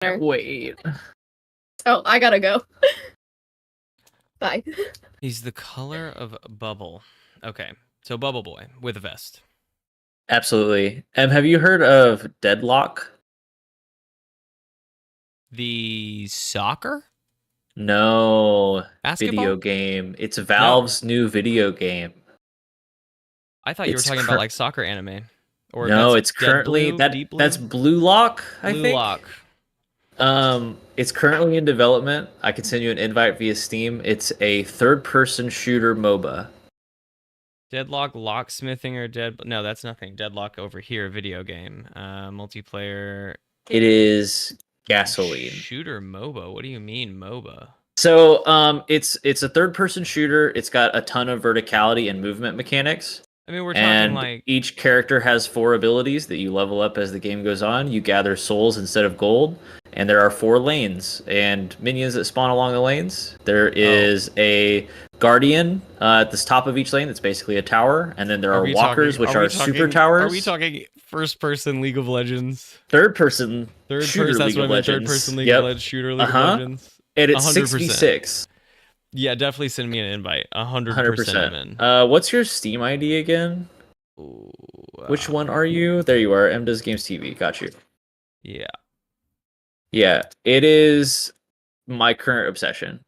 Wait. Oh, I gotta go. Bye. He's the color of Bubble. Okay, so Bubble Boy with a vest. Absolutely. Have you heard of Deadlock? The soccer? No. Basketball? Video game. It's Valve's new video game. I thought you were talking about like soccer anime. Or no, it's currently that's Blue Lock, I think. Blue Lock. It's currently in development. I can send you an invite via Steam. It's a third-person shooter MOBA. Deadlock, locksmithing, or no, that's nothing. Deadlock over here, video game, multiplayer. It is gasoline. Shooter MOBA. What do you mean MOBA? So, it's a third-person shooter. It's got a ton of verticality and movement mechanics. I mean, we're talking like each character has 4 abilities that you level up as the game goes on. You gather souls instead of gold, and there are 4 lanes and minions that spawn along the lanes. There is a guardian at the top of each lane that's basically a tower, and then there are walkers, which are super towers. Are we talking first-person League of Legends? Third-person shooter League of Legends. Third-person League of Legends shooter League of Legends. And it's 6v6. Yeah, definitely send me an invite. 100%. What's your Steam ID again? Ooh, which one are you? There you are. MDoes Games TV. Got you. Yeah. Yeah, it is my current obsession.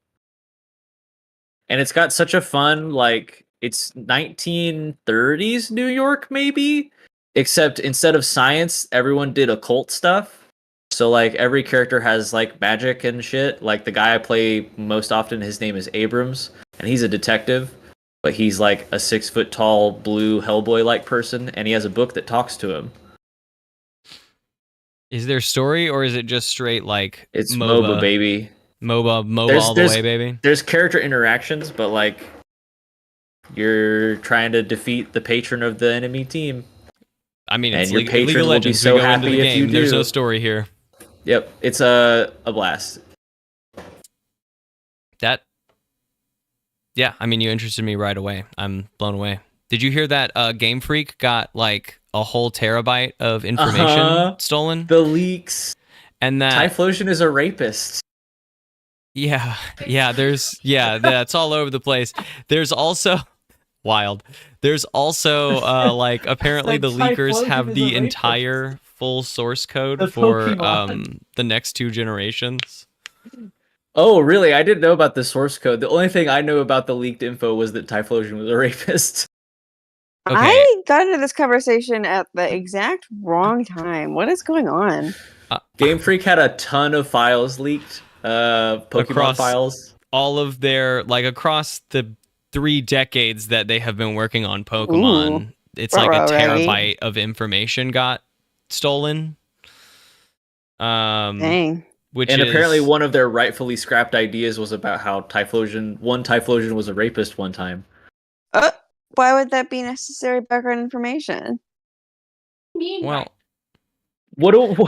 And it's got such a fun, like, it's 1930s New York, maybe? Except instead of science, everyone did occult stuff. So, like, every character has, like, magic and shit. Like, the guy I play most often, his name is Abrams, and he's a detective, but he's, like, a 6-foot-tall, blue Hellboy-like person, and he has a book that talks to him. Is there story, or is it just straight, like, it's MOBA baby. MOBA all the way, baby? There's character interactions, but, like, you're trying to defeat the patron of the enemy team. I mean, it's your patron League of Legends. will be so happy if you do. There's no story here. Yep, it's a blast. Yeah, I mean, you interested me right away. I'm blown away. Did you hear that Game Freak got like a whole terabyte of information stolen? The leaks. And that Typhlosion is a rapist. Yeah, that's all over the place. There's also wild. There's also like apparently the leakers have the entire full source code for the next 2 generations. Oh, really? I didn't know about the source code. The only thing I knew about the leaked info was that Typhlosion was a rapist. Okay. I got into this conversation at the exact wrong time. What is going on? Game Freak had a ton of files leaked. Pokemon files. All of their, like, across the 3 decades that they have been working on Pokemon. Ooh, it's like a terabyte of information got stolen. Dang. Apparently one of their rightfully scrapped ideas was about how Typhlosion was a rapist one time. Why would that be necessary background information? Well,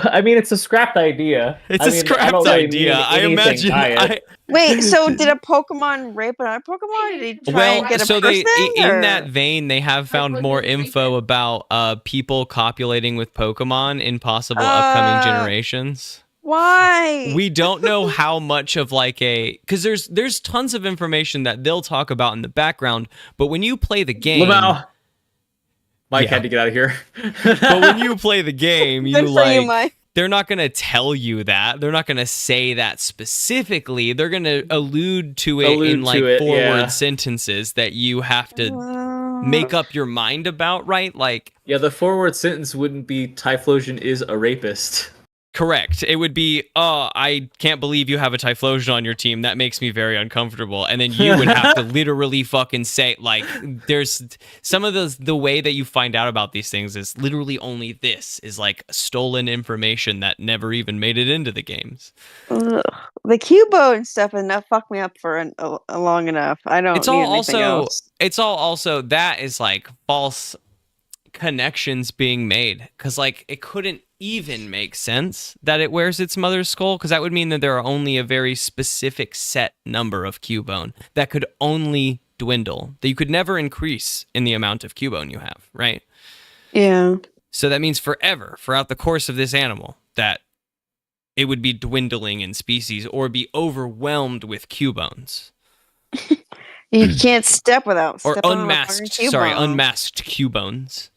I mean, it's a scrapped idea. It's a scrapped idea. I imagine. Wait, so did a Pokemon rape another Pokemon? Or did he try and get a person? In that vein, they have found more info about people copulating with Pokemon in possible upcoming generations. Why? We don't know how much of like because there's tons of information that they'll talk about in the background, but when you play the game, Mike had to get out of here. But when you play the game, they're not gonna tell you that. They're not gonna say that specifically. They're gonna allude to it in forward sentences that you have to make up your mind about, right? Like, yeah, the forward sentence wouldn't be Typhlosion is a rapist. Correct. It would be, I can't believe you have a Typhlosion on your team. That makes me very uncomfortable. And then you would have to literally fucking say, like, there's some of the way that you find out about these things is literally only this is like stolen information that never even made it into the games. Ugh. The Cubone stuff enough fucked me up for a long enough. I don't need anything else. It's all also, that is like false connections being made. Because like, it couldn't even make sense that it wears its mother's skull, because that would mean that there are only a very specific set number of Cubone that could only dwindle, that you could never increase in the amount of Cubone you have, right? Yeah. So that means forever, throughout the course of this animal, that it would be dwindling in species or be overwhelmed with Cubones. You can't step without Or stepping unmasked, on a fucking Cubone. unmasked Cubones.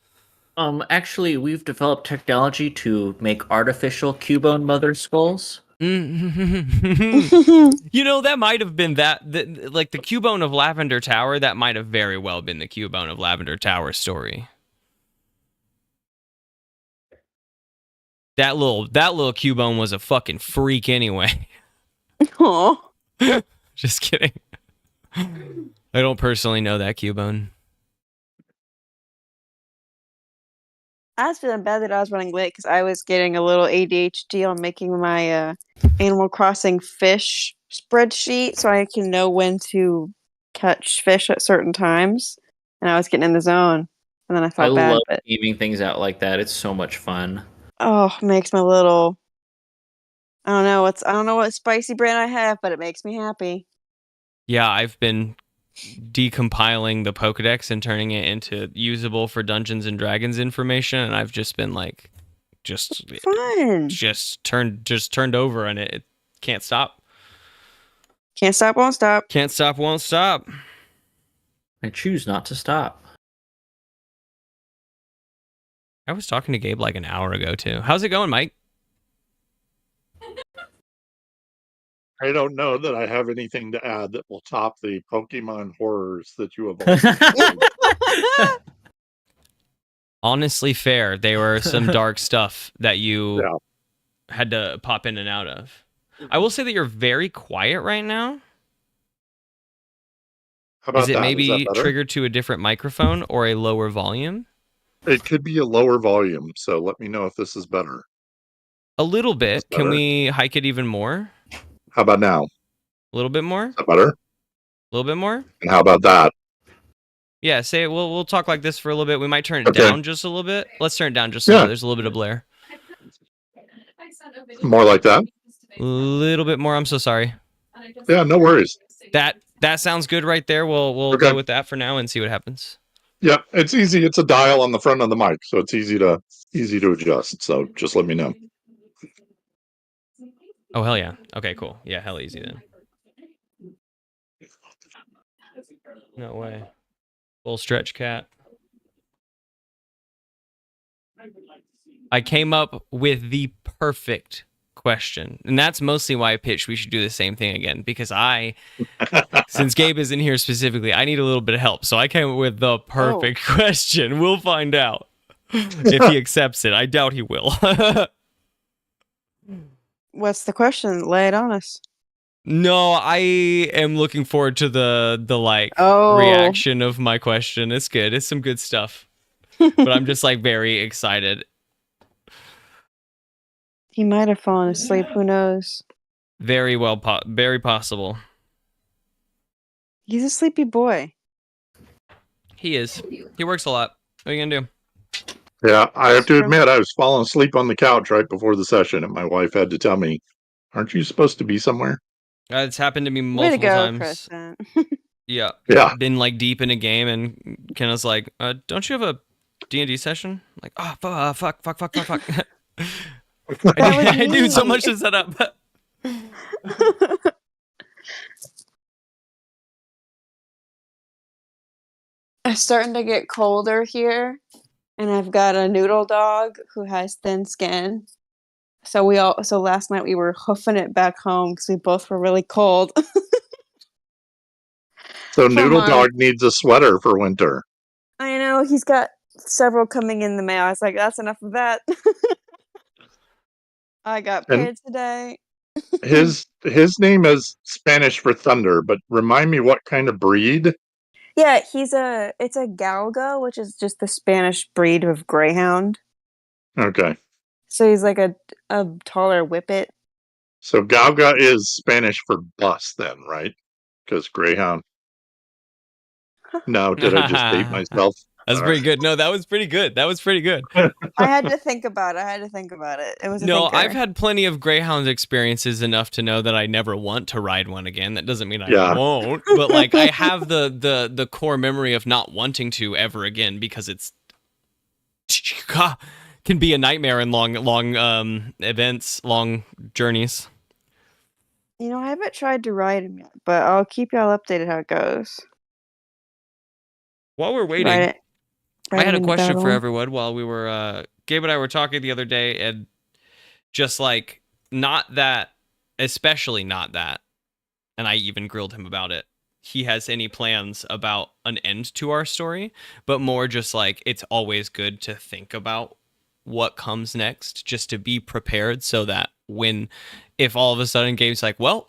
Actually, we've developed technology to make artificial Cubone mother skulls. You know, that might have been like the Cubone of Lavender Tower, that might have very well been the Cubone of Lavender Tower story. That little Cubone was a fucking freak anyway. Aw. Just kidding. I don't personally know that Cubone. I was feeling bad that I was running late because I was getting a little ADHD on making my Animal Crossing fish spreadsheet so I can know when to catch fish at certain times. And I was getting in the zone. And then I I felt bad. love But gaming things out like that. It's so much fun. makes my little I don't know what spicy brand I have, but it makes me happy. Yeah, I've been decompiling the Pokedex and turning it into usable for Dungeons and Dragons information, and I've just been like Fun. just turned over, and it can't stop. Can't stop, won't stop. Can't stop, won't stop. I choose not to stop. I was talking to Gabe like an hour ago too. How's it going, Mike? I don't know that I have anything to add that will top the Pokemon horrors that you have all. Honestly, fair. They were some dark stuff that you had to pop in and out of. I will say that you're very quiet right now. How about Is it that? maybe triggered to a different microphone or a lower volume? It could be a lower volume, so let me know if this is better. A little bit. Can we hike it even more? How about now? A little bit more? Is that better? A little bit more? And how about that? Yeah, say it. We'll talk like this for a little bit. We might turn it down just a little bit. Let's turn it down just a little. There's a little bit of blare. More like that? A little bit more. I'm so sorry. Yeah, no worries. That sounds good right there. We'll go with that for now and see what happens. Yeah, it's easy. It's a dial on the front of the mic, so it's easy to adjust. So just let me know. Oh, hell yeah. Okay, cool. Yeah, hell easy then. No way. Full stretch cat. I came up with the perfect question. And that's mostly why I pitched we should do the same thing again. Because since Gabe isn't here specifically, I need a little bit of help. So I came up with the perfect question. We'll find out if he accepts it. I doubt he will. What's the question? Lay it on us. No, I am looking forward to the reaction of my question. It's good. It's some good stuff. But I'm just like very excited. He might have fallen asleep. Who knows? Very well, very possible. He's a sleepy boy. He is. He works a lot. What are you gonna do? Yeah, I have to admit, I was falling asleep on the couch right before the session, and my wife had to tell me, "Aren't you supposed to be somewhere?" It's happened to me multiple times. Preston. Yeah. Been like deep in a game, and Kenna's like, "Don't you have a D&D session?" I'm like, oh, fuck. I do so much to set up. It's starting to get colder here, and I've got a noodle dog who has thin skin. So last night we were hoofing it back home because we both were really cold. So Noodle Dog needs a sweater for winter. I know, he's got several coming in the mail. I was like, that's enough of that. I got paid today. His name is Spanish for thunder, but remind me what kind of breed? Yeah, it's a Galgo, which is just the Spanish breed of greyhound. Okay. So he's like a taller whippet. So Galga is Spanish for bus then, right? Because greyhound. No, did I just date myself? That's pretty good. No, that was pretty good. I had to think about it. It was a no, thinker. I've had plenty of greyhound experiences enough to know that I never want to ride one again. That doesn't mean I won't, but like I have the core memory of not wanting to ever again because it's can be a nightmare in long events, long journeys. You know, I haven't tried to ride him yet, but I'll keep y'all updated how it goes. While we're waiting, Ride it. I Ride had him a into question for battle. everyone while we were Gabe and I were talking the other day, and just like not that, especially not that, and I even grilled him about it. He has any plans about an end to our story, but more just like it's always good to think about what comes next, just to be prepared so that if all of a sudden Gabe's like, well,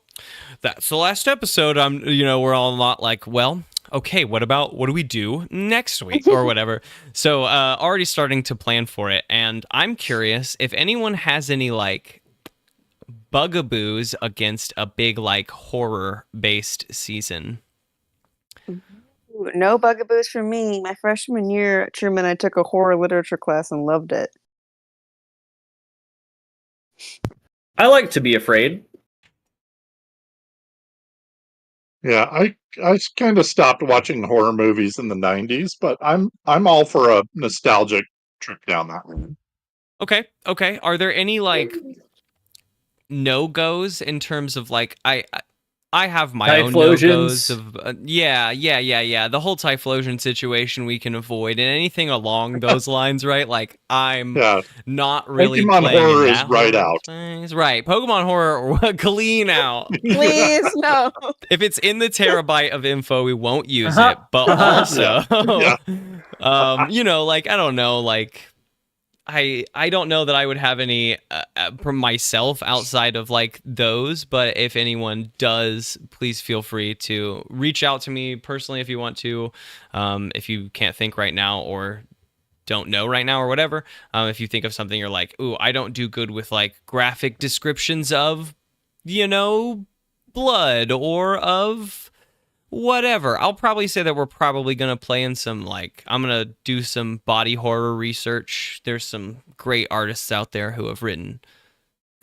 that's the last episode, we're all not like, well, okay, what do we do next week or whatever? So already starting to plan for it. And I'm curious if anyone has any like bugaboos against a big like horror based season. Ooh, no bugaboos for me. My freshman year at Truman, I took a horror literature class and loved it. I like to be afraid. Yeah, I kind of stopped watching horror movies in the 90s, but I'm all for a nostalgic trip down that road. Okay. Are there any like no-goes in terms of like I have my own no-goes of yeah. The whole Typhlosion situation we can avoid, and anything along those lines, right? Like I'm not really Pokemon playing horror in is that right horror out. things. Right, Pokemon horror, clean out. Please, no. If it's in the terabyte of info, we won't use it. But also, like I don't know, like. I don't know that I would have any from myself outside of like those, but if anyone does, please feel free to reach out to me personally if you want to. If you can't think right now or don't know right now or whatever, if you think of something you're like, ooh, I don't do good with like graphic descriptions of, blood or of whatever. I'll probably say that we're probably going to play in some, like, I'm going to do some body horror research. There's some great artists out there who have written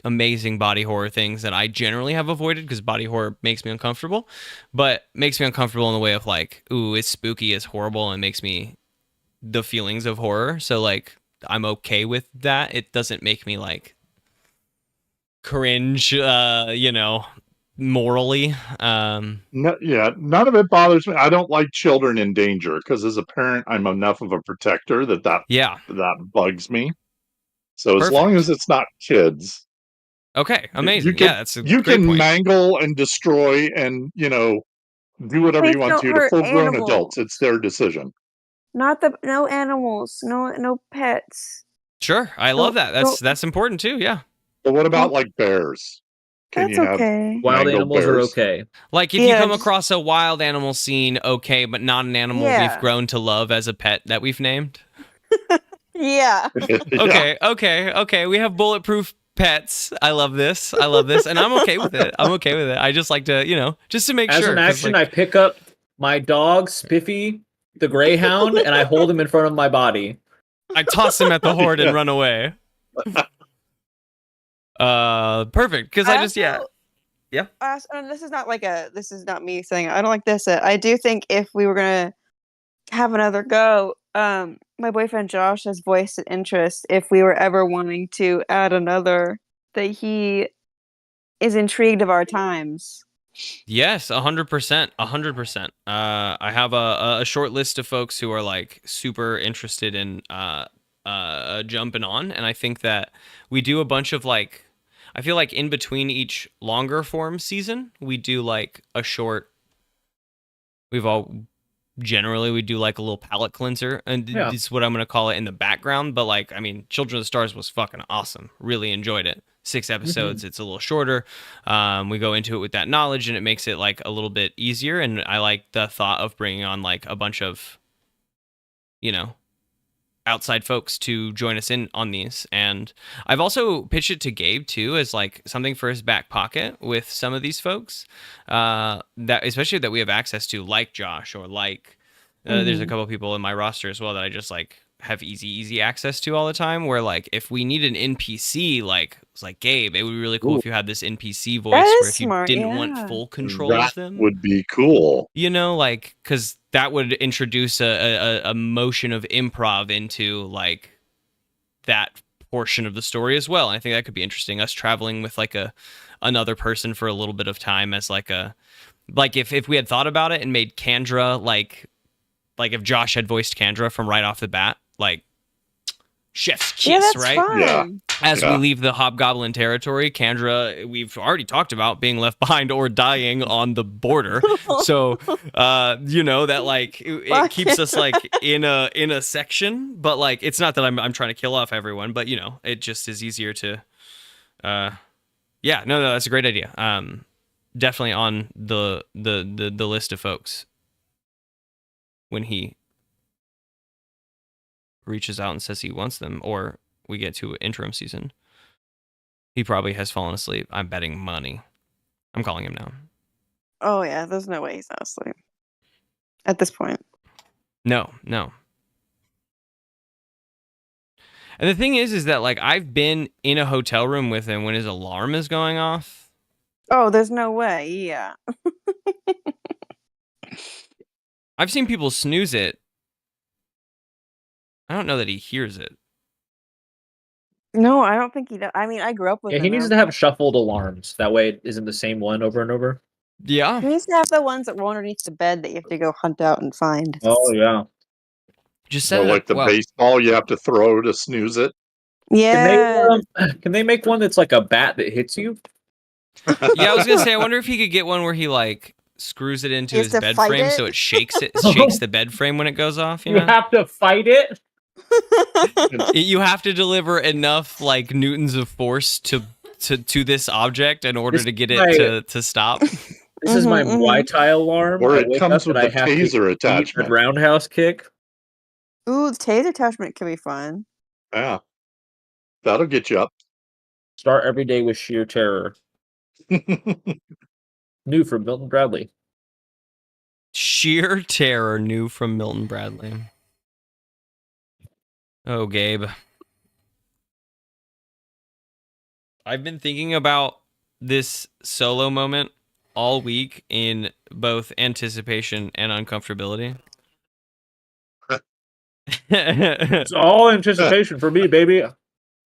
amazing body horror things that I generally have avoided because body horror makes me uncomfortable, but makes me uncomfortable in the way of like, ooh, it's spooky, it's horrible, and makes me the feelings of horror. So like, I'm okay with that. It doesn't make me like cringe, morally. No, none of it bothers me. I don't like children in danger because as a parent, I'm enough of a protector that bugs me. So as long as it's not kids, okay, amazing. That's a you great can point. mangle and destroy and do whatever you want to full-grown adults. It's their decision. No animals, no pets. Sure, I love that. That's important too. Yeah. But what about like bears? Can That's you have okay. Wild animals bears? are okay. Like if you come across a wild animal scene, okay, but not an animal we've grown to love as a pet that we've named. Yeah. Okay. We have bulletproof pets. I love this, and I'm okay with it. I just like to, just to make sure. As an action, I pick up my dog Spiffy, the greyhound, and I hold him in front of my body. I toss him at the horde and run away. Perfect. Because I just and this is not me saying I don't like this. I do think if we were gonna have another go, my boyfriend Josh has voiced an interest if we were ever wanting to add another, that he is intrigued of our times. Yes, 100%. 100%. I have a short list of folks who are like super interested in jumping on, and I think that we do a bunch of like, I feel like in between each longer form season, we do like a short. We do like a little palate cleanser, and it's what I'm gonna call it in the background. But like, I mean, Children of the Stars was fucking awesome. Really enjoyed it. 6 episodes. It's a little shorter. We go into it with that knowledge, and it makes it like a little bit easier. And I like the thought of bringing on like a bunch of, outside folks to join us in on these. And I've also pitched it to Gabe too as like something for his back pocket with some of these folks, that especially that we have access to, like Josh or like there's a couple people in my roster as well that I just like have easy access to all the time, where like if we need an NPC, like it's like, Gabe, it would be really cool if you had this NPC voice where if you didn't want full control of them, would be cool. Like, because that would introduce a motion of improv into like that portion of the story as well. I think that could be interesting. Us traveling with like another person for a little bit of time as like if we had thought about it and made Kandra like if Josh had voiced Kandra from right off the bat, like chef's kiss, right? Fun. Yeah. As we leave the Hobgoblin territory, Kandra, we've already talked about being left behind or dying on the border. So, that like it keeps us like in a section, but like it's not that I'm trying to kill off everyone, but it just is easier to. No, that's a great idea. Definitely on the list of folks when he reaches out and says he wants them, or we get to interim season. He probably has fallen asleep. I'm betting money. I'm calling him now. Oh yeah, there's no way he's not asleep at this point. No. And the thing is that like I've been in a hotel room with him when his alarm is going off. Oh, there's no way. Yeah. I've seen people snooze it. I don't know that he hears it. No, I don't think he does. I mean, I grew up with him. He needs to have shuffled alarms. That way it isn't the same one over and over. Yeah. He needs to have the ones that were underneath the bed that you have to go hunt out and find. Oh, yeah. Just So like the baseball you have to throw to snooze it. Yeah. Can they make one that's like a bat that hits you? Yeah, I was gonna say, I wonder if he could get one where he like screws it into his bed frame so it shakes the bed frame when it goes off. You have to fight it. You have to deliver enough like newtons of force to this object in order to get it to stop. This is my Muay Thai alarm. Or it comes with a taser attachment. Roundhouse kick. Ooh, the taser attachment can be fun. Yeah. That'll get you up. Start every day with sheer terror. New from Milton Bradley. Sheer terror, new from Milton Bradley. Oh, Gabe. I've been thinking about this solo moment all week in both anticipation and uncomfortability. It's all anticipation for me, baby.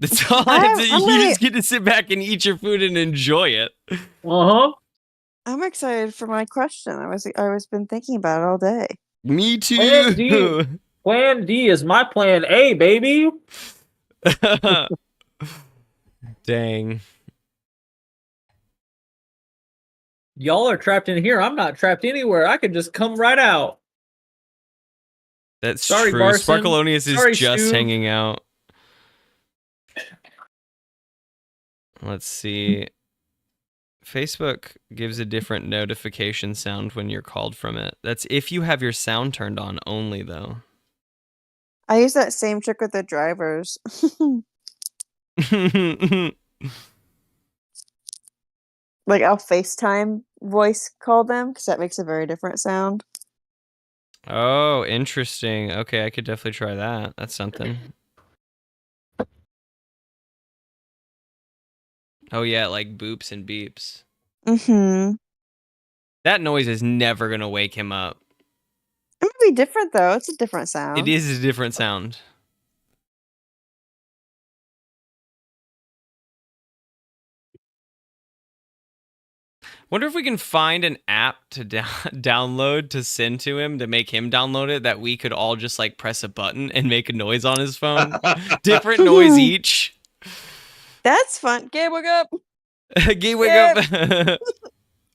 That's all you just get to sit back and eat your food and enjoy it. Uh-huh. I'm excited for my question. I was been thinking about it all day. Me too. Plan D is my plan A, baby. Dang. Y'all are trapped in here. I'm not trapped anywhere. I could just come right out. That's Sorry, true. Barson. Sparkalonius Sorry, is just Stu. hanging out. Let's see. Facebook gives a different notification sound when you're called from it. That's if you have your sound turned on only, though. I use that same trick with the drivers. Like I'll FaceTime voice call them because that makes a very different sound. Oh, interesting. Okay, I could definitely try that. That's something. Oh yeah, like boops and beeps. Mm-hmm. That noise is never gonna wake him up. It might be different though. It's a different sound. It is a different sound. Wonder if we can find an app to download to send to him to make him download it that we could all just like press a button and make a noise on his phone. Different noise each. That's fun. Gabe, wake up. Gabe, wake up.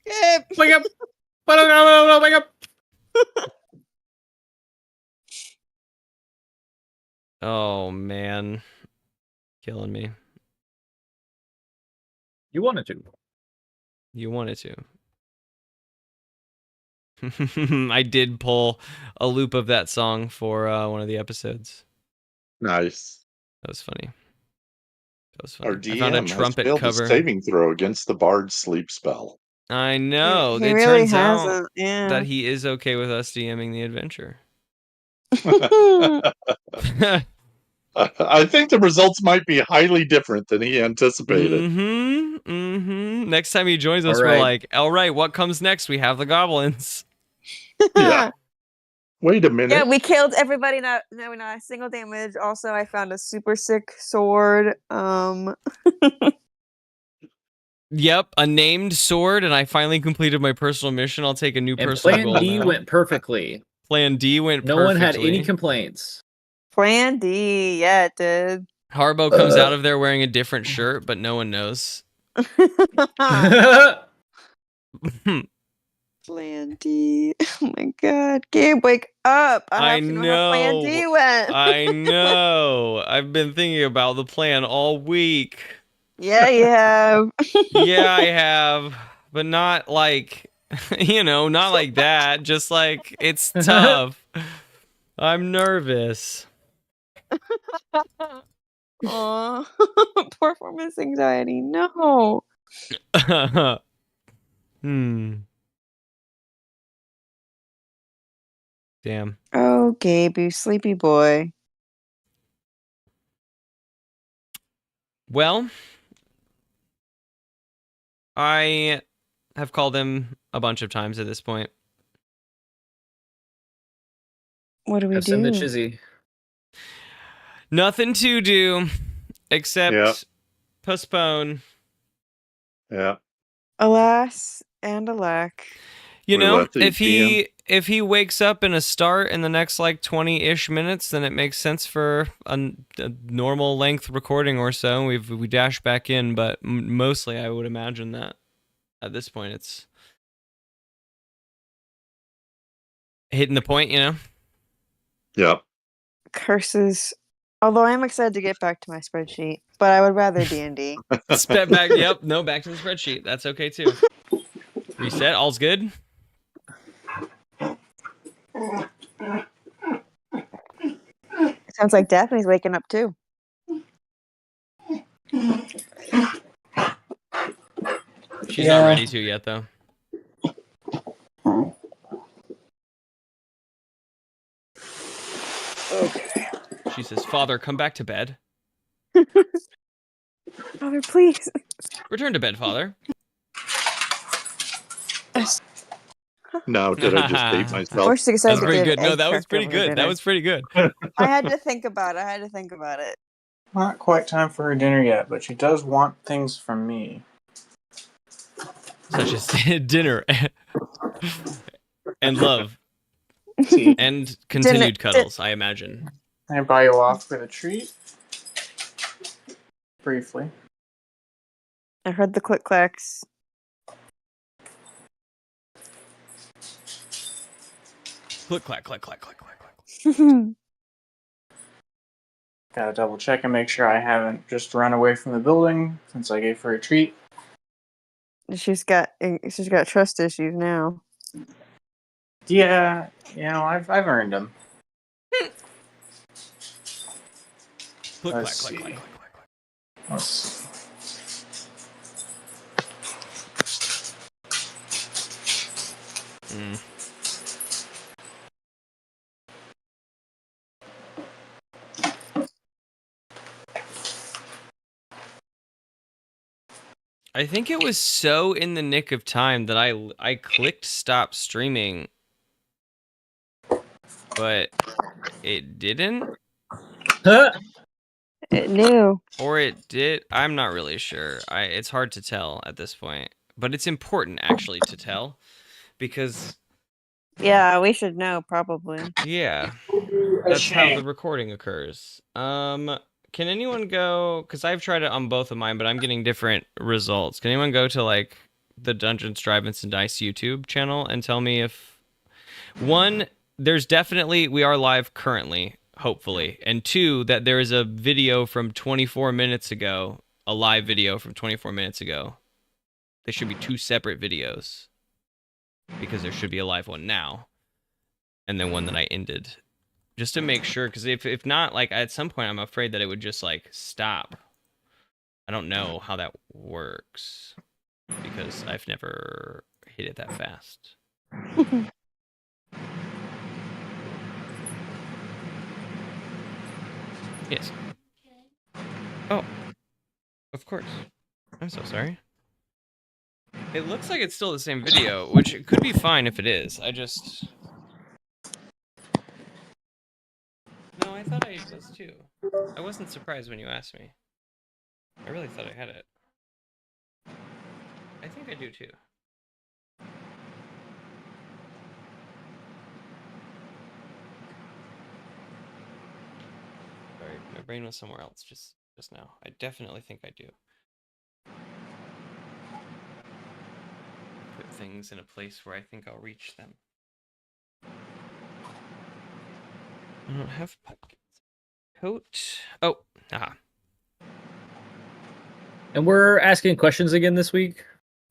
Gabe, Wake up. Wake up. Oh, man. Killing me. You wanted to. You wanted to. I did pull a loop of that song for one of the episodes. Nice. That was funny. Our DM I found a trumpet failed cover. his saving throw against the bard's sleep spell. I know. He It really turns out hasn't. Yeah. that he is okay with us DMing the adventure. I think the results might be highly different than he anticipated. Next time he joins us, we're like, all right, what comes next? We have the goblins. Yeah. Wait a minute. Yeah, we killed everybody. Not a single damage. Also, I found a super sick sword. Yep, a named sword, and I finally completed my personal mission. I'll take a new And personal Plan goal D now. went perfectly. Plan D went No perfectly. one had any complaints. Plan D, yeah, it did. Haribo comes out of there wearing a different shirt, but no one knows. Plan D. Oh my god. Gabe, wake up. I have to know how Plan D went. I know. I've been thinking about the plan all week. Yeah, you have. Yeah, I have. But not like, not like that. Just like, it's tough. I'm nervous. Aw. Performance anxiety. No. Damn. Oh, Gabe, you sleepy boy. Well, I have called him a bunch of times at this point. What do we do? Send the chizzy. Nothing to do except postpone. Yeah. Alas and alack. If he wakes up in a start in the next like 20-ish minutes, then it makes sense for a normal length recording or so. We dash back in, but mostly I would imagine that at this point it's hitting the point, Yeah. Curses. Although I'm excited to get back to my spreadsheet, but I would rather D&D. back to the spreadsheet. That's okay too. Reset, all's good. It sounds like Daphne's waking up too. She's not ready to yet, though. Okay. She says, "Father, come back to bed." Father, please. Return to bed, Father. No, did I just date myself? That's pretty good. No, that was pretty good. That was pretty good. I had to think about it. Not quite time for her dinner yet, but she does want things from me. Such as dinner and love. And continued cuddles, I imagine. I buy you off with a treat. Briefly. I heard the click clacks. Click clack, click clack, click clack, click. Gotta double check and make sure I haven't just run away from the building since I gave her a treat. She's got trust issues now. Yeah, I've earned them. Click clack, click clack, click clack. Let's see. I think it was so in the nick of time that I clicked stop streaming, but it didn't. It knew. Or it did. I'm not really sure. It's hard to tell at this point, but it's important actually to tell because. Yeah, we should know probably. Yeah, that's how the recording occurs. Can anyone go? Because I've tried it on both of mine, but I'm getting different results. Can anyone go to like the Dungeons, Drive-Ins, and Dice YouTube channel and tell me if one, there's definitely we are live currently, hopefully, and two, that there is a video from 24 minutes ago, a live video from 24 minutes ago. They should be two separate videos because there should be a live one now, and then one that I ended. Just to make sure, because if not, like, at some point, I'm afraid that it would just, like, stop. I don't know how that works, because I've never hit it that fast. Yes. Oh. Of course. I'm so sorry. It looks like it's still the same video, which it could be fine if it is. I just... I thought I was too. I wasn't surprised when you asked me. I really thought I had it. I think I do too. Sorry, my brain was somewhere else just now. I definitely think I do. Put things in a place where I think I'll reach them. I don't have pockets. Coat. Oh, aha. And we're asking questions again this week?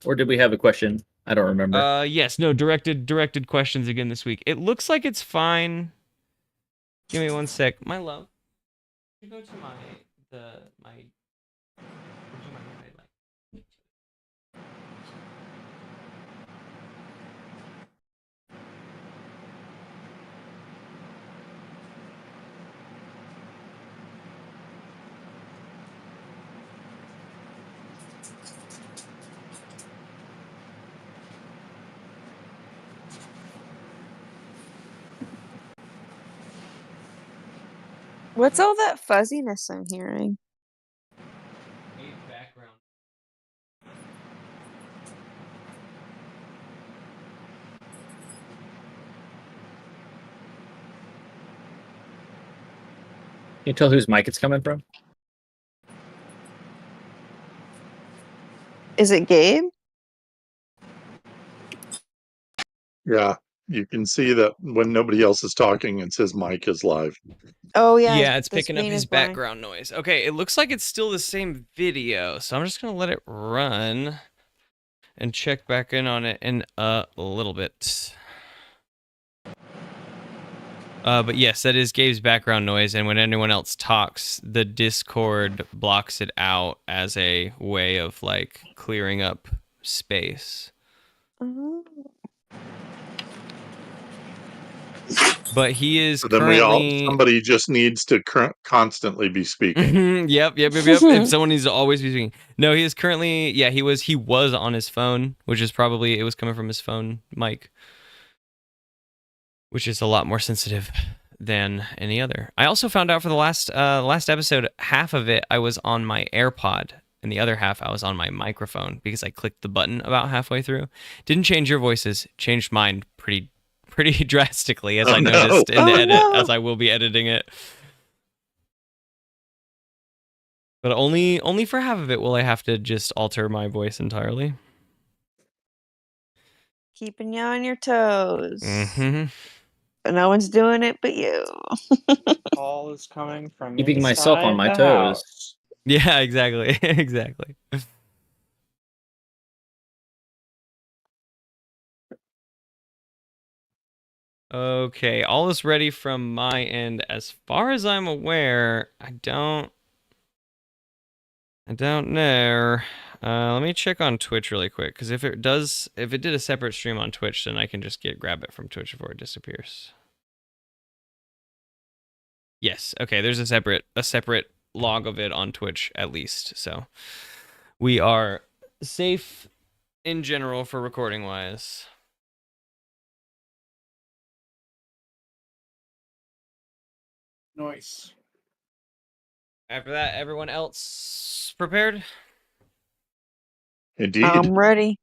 Or did we have a question? I don't remember. Yes, no, directed questions again this week. It looks like it's fine. Give me one sec. My love. You go to my would you mind if I like What's all that fuzziness I'm hearing? background? Can you tell whose mic it's coming from? Is it Gabe? Yeah, you can see that when nobody else is talking, it says mic is live. Oh yeah. Yeah, it's the picking up screen his is blank. background noise. Okay, it looks like it's still the same video, so I'm just gonna let it run and check back in on it in a little bit. But yes, that is Gabe's background noise, and when anyone else talks, the Discord blocks it out as a way of like clearing up space. Oh. But he is So then currently... somebody just needs to constantly be speaking. Yep. If someone needs to always be speaking. No, he is currently... Yeah, he was on his phone, which is probably... It was coming from his phone mic, which is a lot more sensitive than any other. I also found out for the last episode, half of it I was on my AirPod, and the other half I was on my microphone because I clicked the button about halfway through. Didn't change your voices, changed mine pretty drastically, as I noticed in the edit, as I will be editing it. But only for half of it will I have to just alter my voice entirely. Keeping you on your toes. Mm-hmm. But no one's doing it but you. Call is coming from Keeping myself on my inside the toes. house. Yeah, exactly. Exactly. Okay, all is ready from my end. As far as I'm aware, I don't know. Let me check on Twitch really quick, because if it did a separate stream on Twitch, then I can just grab it from Twitch before it disappears. Yes, okay, there's a separate log of it on Twitch at least, so we are safe in general for recording wise. Nice. After that, everyone else prepared? Indeed. I'm ready.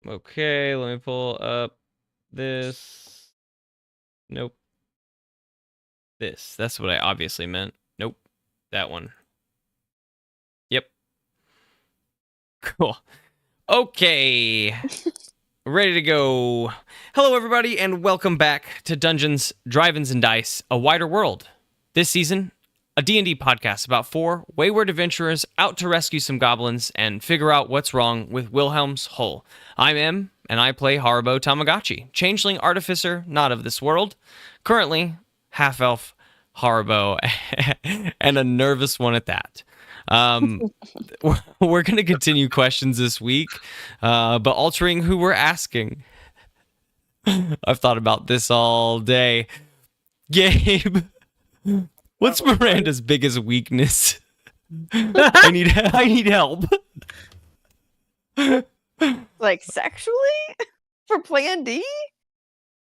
Okay, let me pull up this. Nope. This. That's what I obviously meant. Nope. That one. Yep. Cool. Okay. Ready to go. Hello, everybody, and welcome back to Dungeons, Drive-Ins, and Dice, A Wider World. This season, a D&D podcast about 4 wayward adventurers out to rescue some goblins and figure out what's wrong with Wilhelm's Hull. I'm Em, and I play Haribo Tamagotchi, changeling artificer not of this world, currently half-elf Haribo, and a nervous one at that. We're going to continue questions this week, but altering who we're asking. I've thought about this all day. Gabe, what's Miranda's biggest weakness? I need help. Like sexually? For Plan D?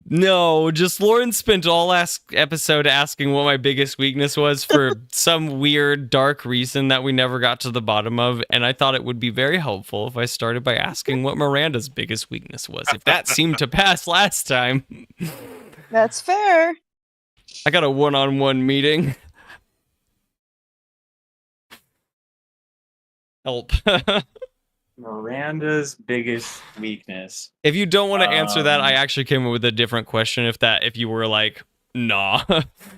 No, just Lauren spent all last episode asking what my biggest weakness was for some weird, dark reason that we never got to the bottom of, and I thought it would be very helpful if I started by asking what Miranda's biggest weakness was. If that seemed to pass last time. That's fair. I got a one-on-one meeting. Help. Miranda's biggest weakness. If you don't want to answer that, I actually came up with a different question. If you were like, nah,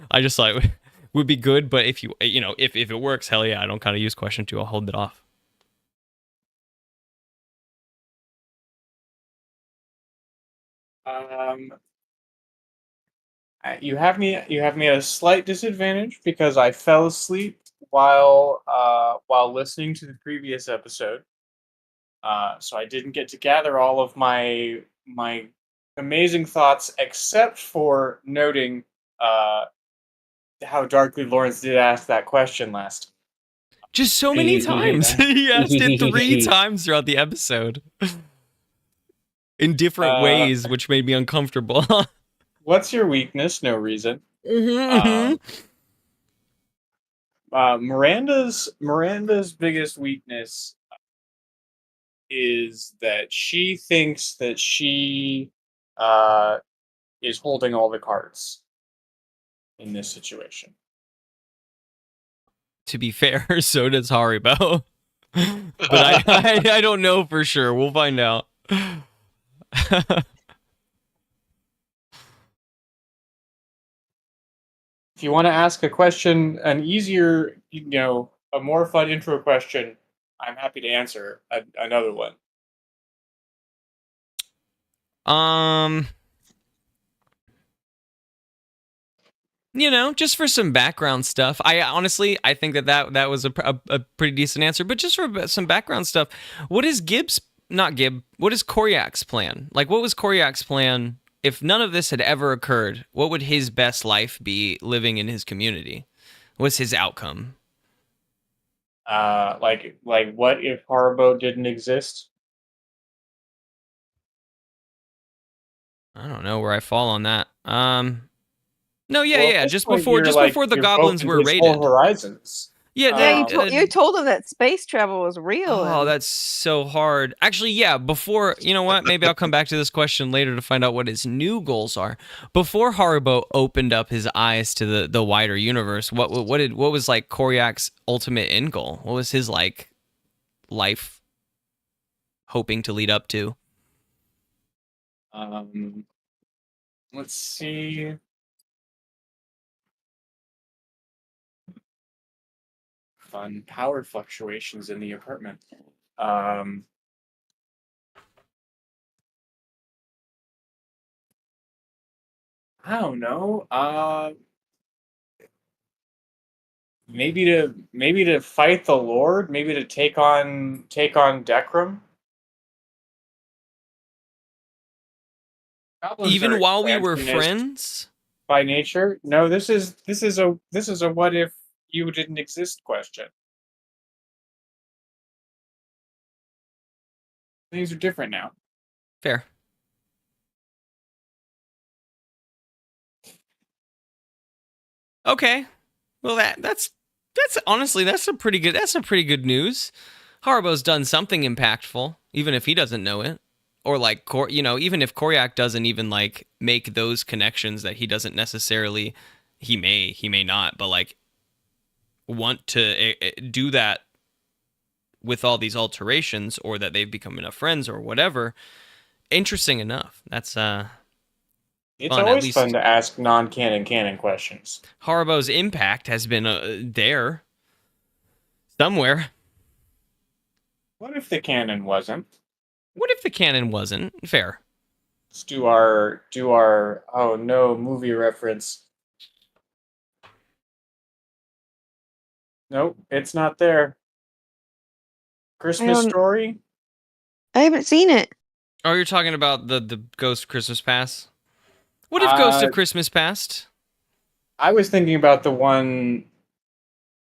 I just like would be good. But if if it works, hell yeah, I don't kind of use question 2. I'll hold it off. You have me at a slight disadvantage because I fell asleep while listening to the previous episode. So I didn't get to gather all of my amazing thoughts, except for noting how darkly Lawrence did ask that question last. Just so many times. He asked it 3 times throughout the episode. In different ways, which made me uncomfortable. What's your weakness? No reason. Miranda's biggest weakness is that she thinks that she is holding all the cards in this situation. To be fair, so does Haribo. But I don't know for sure. We'll find out. If you want to ask a question, an easier, a more fun intro question, I'm happy to answer another one. Just for some background stuff. I think that was a pretty decent answer. But just for some background stuff, what is what is Koryak's plan? Like, what was Koryak's plan? If none of this had ever occurred, what would his best life be living in his community? What's his outcome? Like what if Haribo didn't exist? I don't know where I fall on that. No, yeah. Just before the goblins were raided. Horizons. Yeah, you told them that space travel was real. Oh, that's so hard. Actually, yeah, before, you know what? Maybe I'll come back to this question later to find out what his new goals are. Before Haribo opened up his eyes to the wider universe, what was like Koryak's ultimate end goal? What was his like life hoping to lead up to? Let's see. Fun power fluctuations in the apartment. I don't know. Maybe to fight the Lord. Maybe to take on Dekram. Goblins even while we were friends. By nature, no. This is a what if you didn't exist question. Things are different now. Fair. Okay. Well, that's honestly that's a pretty good news. Haribo's done something impactful, even if he doesn't know it. Or like even if Koryak doesn't even like make those connections that he doesn't necessarily, he may not, but like want to do that with all these alterations, or that they've become enough friends or whatever. Interesting enough. That's it's fun, always fun to ask canon questions. Haribo's impact has been there somewhere. What if the canon wasn't? What if the canon wasn't? Fair. Let's do our oh no movie reference. Nope, it's not there. Christmas Story? I haven't seen it. Oh, you're talking about the Ghost of Christmas Past? What if Ghost of Christmas Past? I was thinking about the one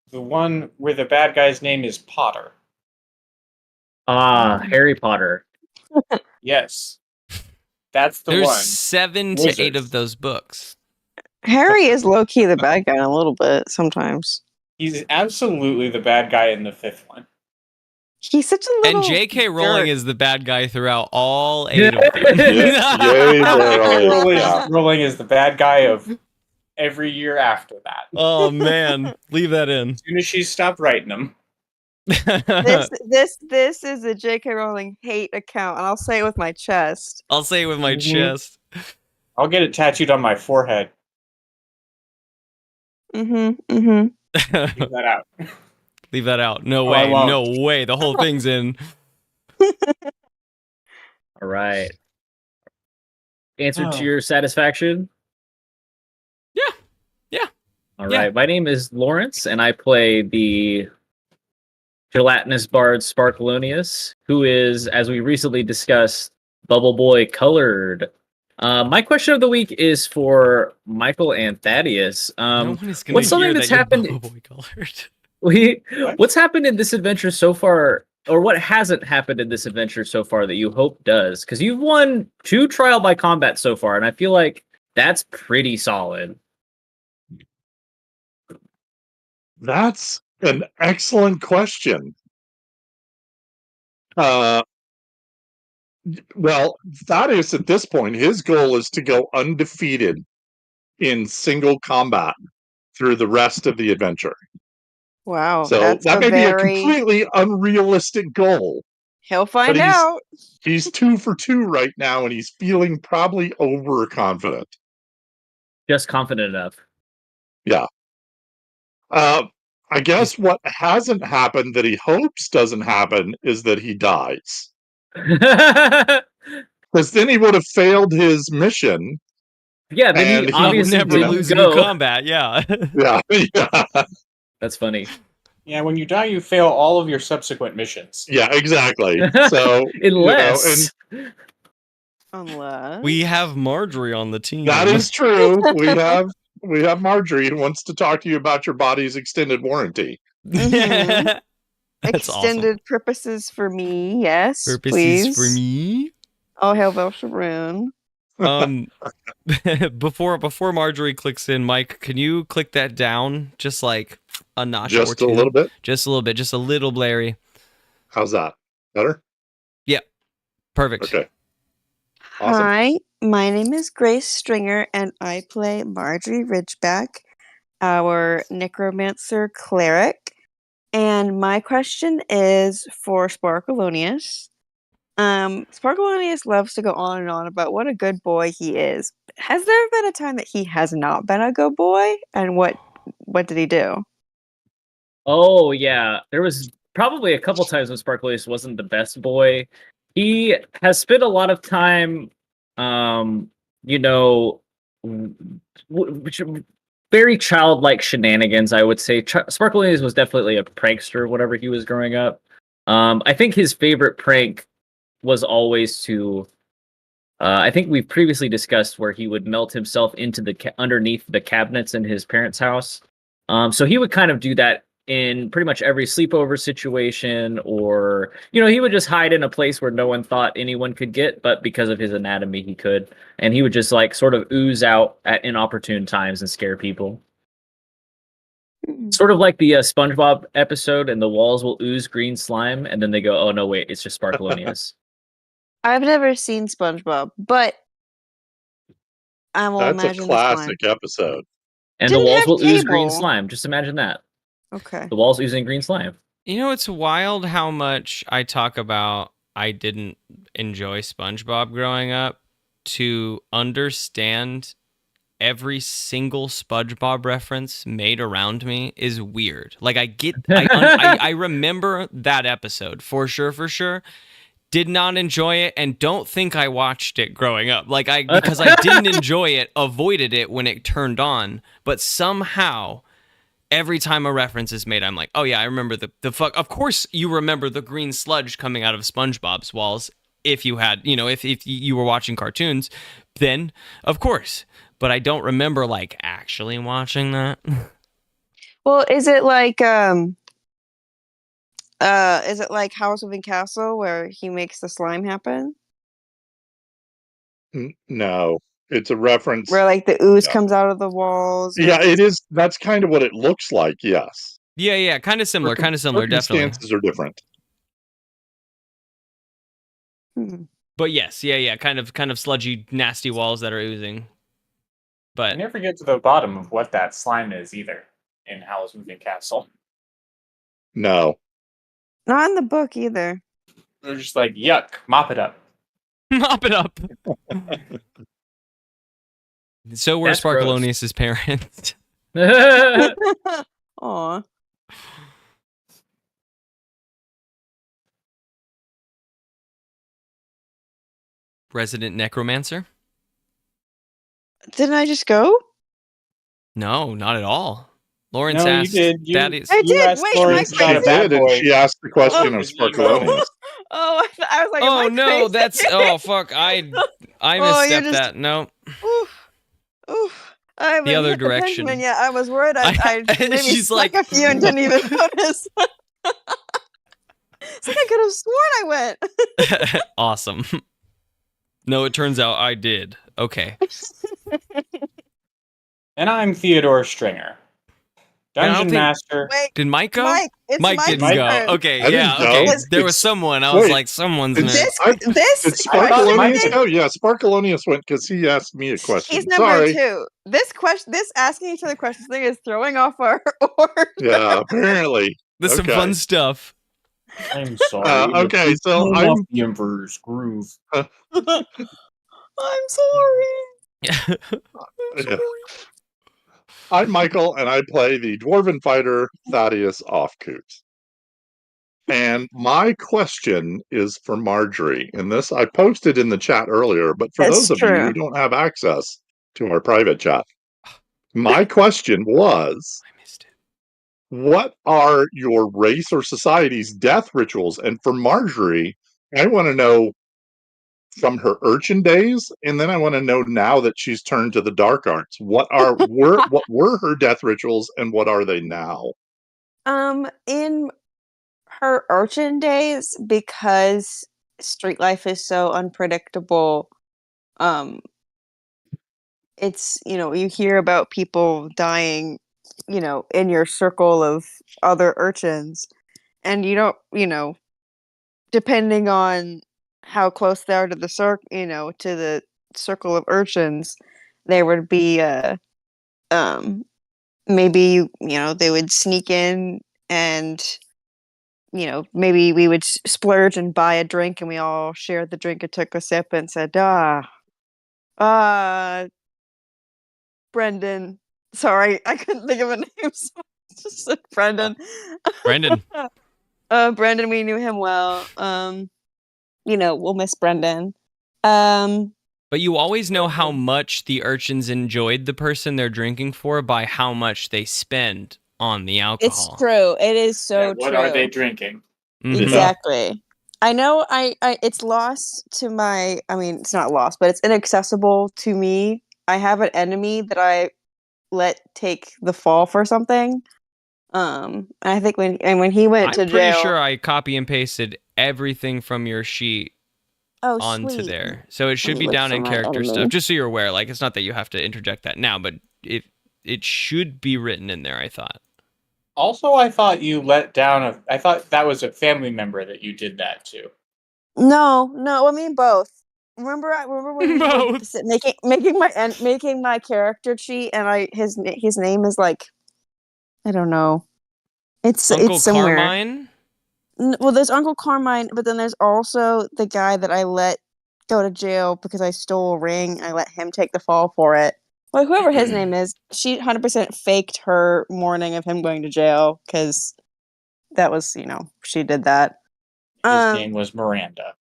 where the bad guy's name is Potter. Harry Potter. Yes. That's the There's one. 7 to 8 of those books. Harry is low-key the bad guy a little bit sometimes. He's absolutely the bad guy in the 5th one. He's such a little. And J.K. Rowling jerk. is the bad guy throughout all 8 of them. Yay, verily. Rowling is the bad guy of every year after that. Oh man, leave that in. As soon as she stopped writing them. This is a J.K. Rowling hate account, and I'll say it with my chest. I'll say it with my chest. I'll get it tattooed on my forehead. Leave Leave that out. Leave that out. No Oh, way. I won't. No way. The whole thing's in. All right. Answer Oh. to your satisfaction? Yeah. Yeah. All Yeah. right. My name is Lawrence, and I play the gelatinous bard Sparkalonius, who is, as we recently discussed, Bubble Boy colored. My question of the week is for Michael and Thaddeus. No one is gonna what's something hear that's that you're happened? Bubble Boy colored. What's happened in this adventure so far, or what hasn't happened in this adventure so far that you hope does? Because you've won 2 trial by combat so far, and I feel like that's pretty solid. That's an excellent question. Well, Thaddeus at this point, his goal is to go undefeated in single combat through the rest of the adventure. Wow, So that's that a may be a very. completely unrealistic goal. He'll find But he's- out. He's 2 for 2 right now, and he's feeling probably overconfident. Just confident enough. Yeah. I guess what hasn't happened that he hopes doesn't happen is that he dies. Because then he would have failed his mission. Yeah, then And he he obviously never didn't lose in go. combat. Yeah. Yeah, yeah, That's funny. Yeah, when you die, you fail all of your subsequent missions. yeah, exactly. So Unless Unless. We have Marjorie on the team. that is true. We have Marjorie who wants to talk to you about your body's extended warranty. Mhm. That's Extended purposes for me, yes. Purposes please. for me. Oh, hell, Belcheroon. Before Marjorie clicks in, Mike, can you click that down just like a notch or Just two? a little bit. Just a little bit. Just a little blary. How's that? Better? Perfect. Okay. Awesome. Hi, my name is Grace Stringer, and I play Marjorie Ridgeback, our necromancer cleric. And my question is for Sparkalonius. Sparkalonius loves to go on and on about what a good boy he is. Has there been a time that he has not been a good boy? And what did he do? Oh yeah, there was probably a couple times when Sparklius wasn't the best boy. He has spent a lot of time, you know, which very childlike shenanigans. I would say Sparklius was definitely a prankster whenever he was growing up. I think his favorite prank was always to. I think we've previously discussed where he would melt himself into the underneath the cabinets in his parents' house. So he would kind of do that in pretty much every sleepover situation, or he would just hide in a place where no one thought anyone could get, but because of his anatomy he could, and he would just like sort of ooze out at inopportune times and scare people. Sort of like the SpongeBob episode, and the walls will ooze green slime, and then they go, oh no wait, it's just Sparkalonius. I've never seen SpongeBob, but I will That's a imagine classic episode. And Didn't the walls have will ooze green cable. slime. Just imagine that. Okay. The walls oozing green slime. You know, it's wild how much I talk about I didn't enjoy SpongeBob growing up. To understand every single SpongeBob reference made around me is weird. Like I remember that episode for sure. Did not enjoy it and don't think I watched it growing up. Because I didn't enjoy it, avoided it when it turned on, but somehow every time a reference is made, I'm like, oh yeah, I remember the fuck. Of course you remember the green sludge coming out of SpongeBob's walls if you had, if you were watching cartoons, then of course. But I don't remember like actually watching that. Well, is it like House of Castle where he makes the slime happen? No, it's a reference. Where like the ooze comes out of the walls. Yeah, it is. That's kind of what it looks like. Yes. Yeah, kind of similar, definitely. Circumstances are different. But yes, kind of sludgy, nasty walls that are oozing. But I never get to the bottom of what that slime is either in Howl's Moving Castle. No. Not in the book either. They're just like, yuck, mop it up. Mop it up. So were That's gross. Sparkalonius's parents. Aw. Resident necromancer? Didn't I just go? No, not at all. Lawrence No, you asked. did. That is. I did. asked Wait, Lawrence am I about a bad and boy. she asked the question of Oh. Sparkalonius. Oh, I was like, am Oh I no, crazy? that's. Oh fuck, I Oh, you're misstepped just- that. No. Oof. I haven't The other hit direction. Benjamin yet. I was worried I maybe She's snuck like- a few and didn't even notice. It's like I could have sworn I went. Awesome. No, it turns out I did. Okay. And I'm Theodore Stringer, I don't Dungeon think- Master. Wait, Did Mike go? Mike, it's Mike Mike's didn't go. turn. Okay, I yeah, didn't okay. go. There was It's- someone. I was wait, like, someone's it's- next. This Did I thought Mike Sparkalonius did. go? Yeah, Sparkalonius went because he asked me a question. He's number Sorry. 2. This asking each other questions thing is throwing off our order. Yeah, apparently. There's some okay. fun stuff. I'm sorry. Okay, so Came I'm- off the Emperor's groove. I'm sorry. Yeah. I'm Michael, and I play the Dwarven fighter Thaddeus Offcoot. And my question is for Marjorie. And this I posted in the chat earlier, but for That's those of you true. who don't have access to our private chat, my question was, I missed it. what are your race or society's death rituals? And for Marjorie, I want to know from her urchin days, and then I want to know now that she's turned to the dark arts. What were her death rituals, and what are they now? In her urchin days, because street life is so unpredictable, it's, you hear about people dying, in your circle of other urchins, and you don't, depending on how close they are to the to the circle of urchins, there would be maybe they would sneak in and maybe we would splurge and buy a drink, and we all shared the drink and took a sip and said, Brendan. Sorry, I couldn't think of a name, so I just said Brendan. Brendan. Brendan, we knew him well. We'll miss Brendan. But you always know how much the urchins enjoyed the person they're drinking for by how much they spend on the alcohol. It's true. It is so What true. are they drinking? Mhm. Exactly. I know it's lost to my, it's not lost, but it's inaccessible to me. I have an enemy that I let take the fall for something. And I think when he went to I'm jail. pretty sure I copy and pasted everything from your sheet onto sweet. there. So it should me be look down for in my character enemy. stuff. Just so you're aware. Like, it's not that you have to interject that now, but it should be written in there, I thought. Also, I thought you let down I thought that was a family member that you did that to. No, I mean both. Remember when we were Both. making my character sheet, and his name is like, I don't know. It's Uncle somewhere. Carmine? Well, there's Uncle Carmine, but then there's also the guy that I let go to jail because I stole a ring. I let him take the fall for it. Well, whoever his name is, she 100% faked her morning of him going to jail because that was, she did that. His name was Miranda.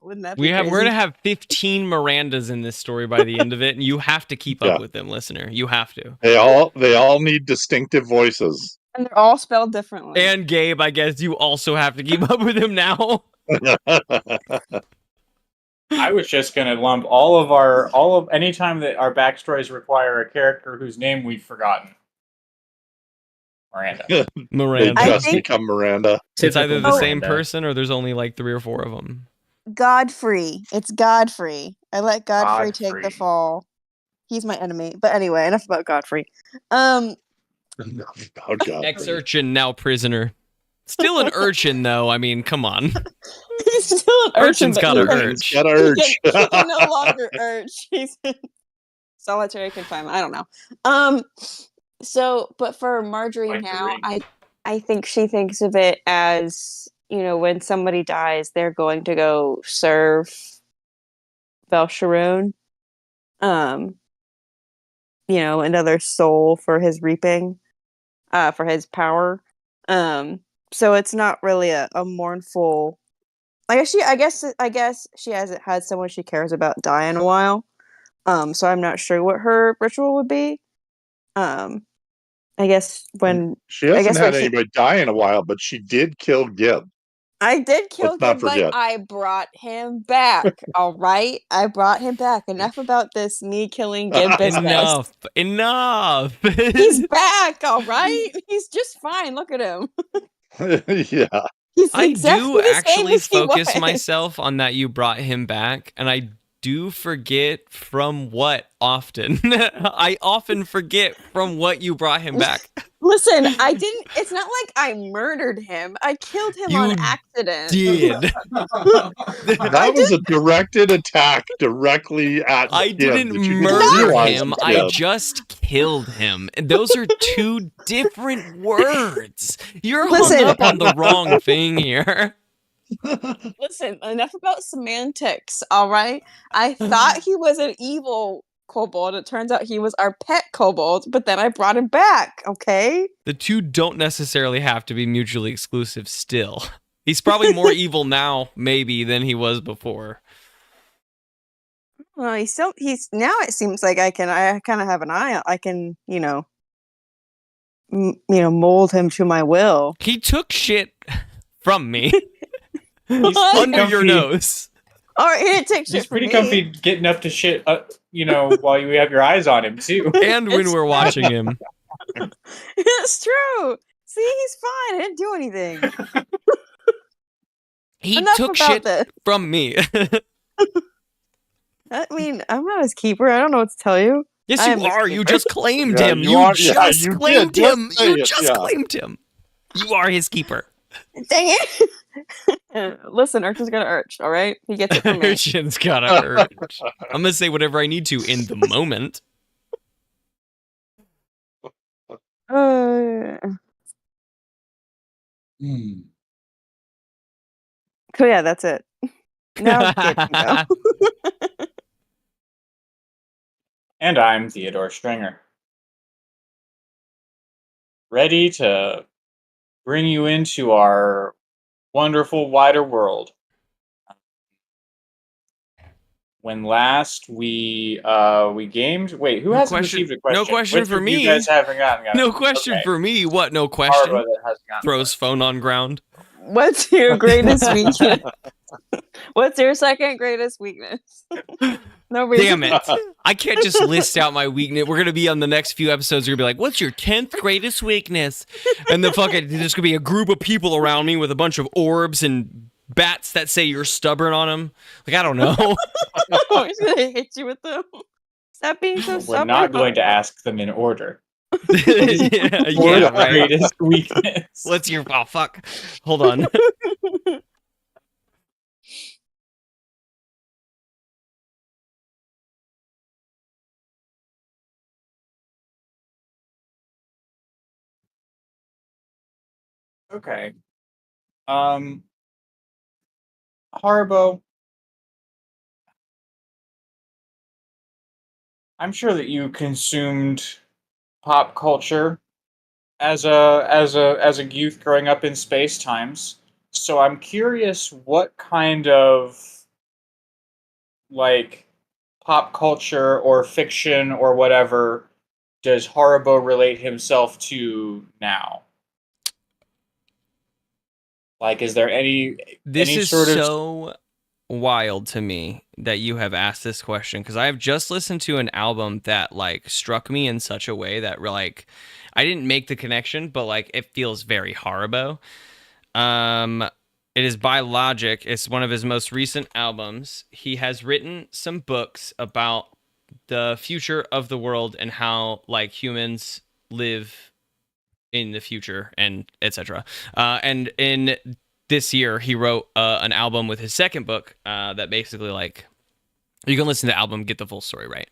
Wouldn't that be We're crazy? gonna have 15 Mirandas in this story by the end of it, and you have to keep up with them, listener. You have to. They all need distinctive voices. And they're all spelled differently. And Gabe, I guess you also have to keep up with him now. I was just gonna lump anytime that our backstories require a character whose name we've forgotten. Miranda. They Miranda. just become Miranda. It's either the Typical same Miranda. person or there's only like 3 or 4 of them. Godfrey. It's Godfrey. I let Godfrey take the Godfrey. fall. He's my enemy. But anyway, enough about Godfrey. Ex-urchin, now prisoner. Still an urchin, though. I mean, come on. He's still an urchin. Urchin's got an urge. He can no longer urge. He's in solitary confinement. I don't know. So, but for Marjorie now, I think she thinks of it as, when somebody dies, they're going to go serve Belsharoon. Another soul for his reaping, for his power. So it's not really a mournful. I guess she hasn't had someone she cares about die in a while. So I'm not sure what her ritual would be. I guess when she hasn't had anybody die in a while, but she did kill Gib. I did kill Gib, but I brought him back. All right, I brought him back. Enough about this me killing Gib business. Enough. He's back. All right, he's just fine. Look at him. Yeah. I do actually focus myself on that you brought him back, and I do forget from what often. I often forget from what you brought him back. Listen, it's not like I murdered him. I killed him on accident. Did. That was a directed attack directly at I didn't murder him. I just killed him. And those are two different words. You're hung up on the wrong thing here. Listen, enough about semantics, all right? I thought he was an evil kobold. It turns out he was our pet kobold, but then I brought him back, okay? The two don't necessarily have to be mutually exclusive still. He's probably more evil now, maybe, than he was before. Well, he's now it seems like I kind of have an eye. I can, mold him to my will. He took shit from me. He's under your nose. All right, he didn't take shit. He's pretty comfy getting up to shit, while you have your eyes on him too. And when we're watching him. It's true. See, he's fine. I didn't do anything. He took shit from me. I mean, I'm not his keeper. I don't know what to tell you. Yes, you are. You just claimed him. You just claimed him. You just claimed him. You are his keeper. Dang it. Listen, Urchin's got an urge, all right? He gets it from me. Urchin's got an urge. I'm going to say whatever I need to in the moment. So yeah, that's it. Now Gib can go. And I'm Theodore Stringer. Ready to bring you into our wonderful wider world. When last we gamed, wait, who hasn't received a question? No question for me. You guys haven't gotten no question for me. What? No question. Throws phone on ground. What's your greatest weakness? What's your second greatest weakness? No reason. Damn it. I can't just list out my weakness. We're going to be on the next few episodes. We're going to be like, what's your 10th greatest weakness? And then there's going to be a group of people around me with a bunch of orbs and bats that say you're stubborn on them. Like, I don't know. He's going to hit you with them. Stop being so stubborn. We're not going to ask them in order. yeah, right. Greatest weakness. What's your... Oh, fuck. Hold on. Okay. Haribo, I'm sure that you consumed pop culture as a youth growing up in space times. So I'm curious what kind of pop culture or fiction or whatever does Haribo relate himself to now? Is there any... This is so wild to me that you have asked this question, because I have just listened to an album that, struck me in such a way that, I didn't make the connection, but, it feels very Haribo. It is by Logic. It's one of his most recent albums. He has written some books about the future of the world and how like humans live in the future and etc. And in this year, he wrote an album with his second book that basically like you can listen to the album, get the full story, right?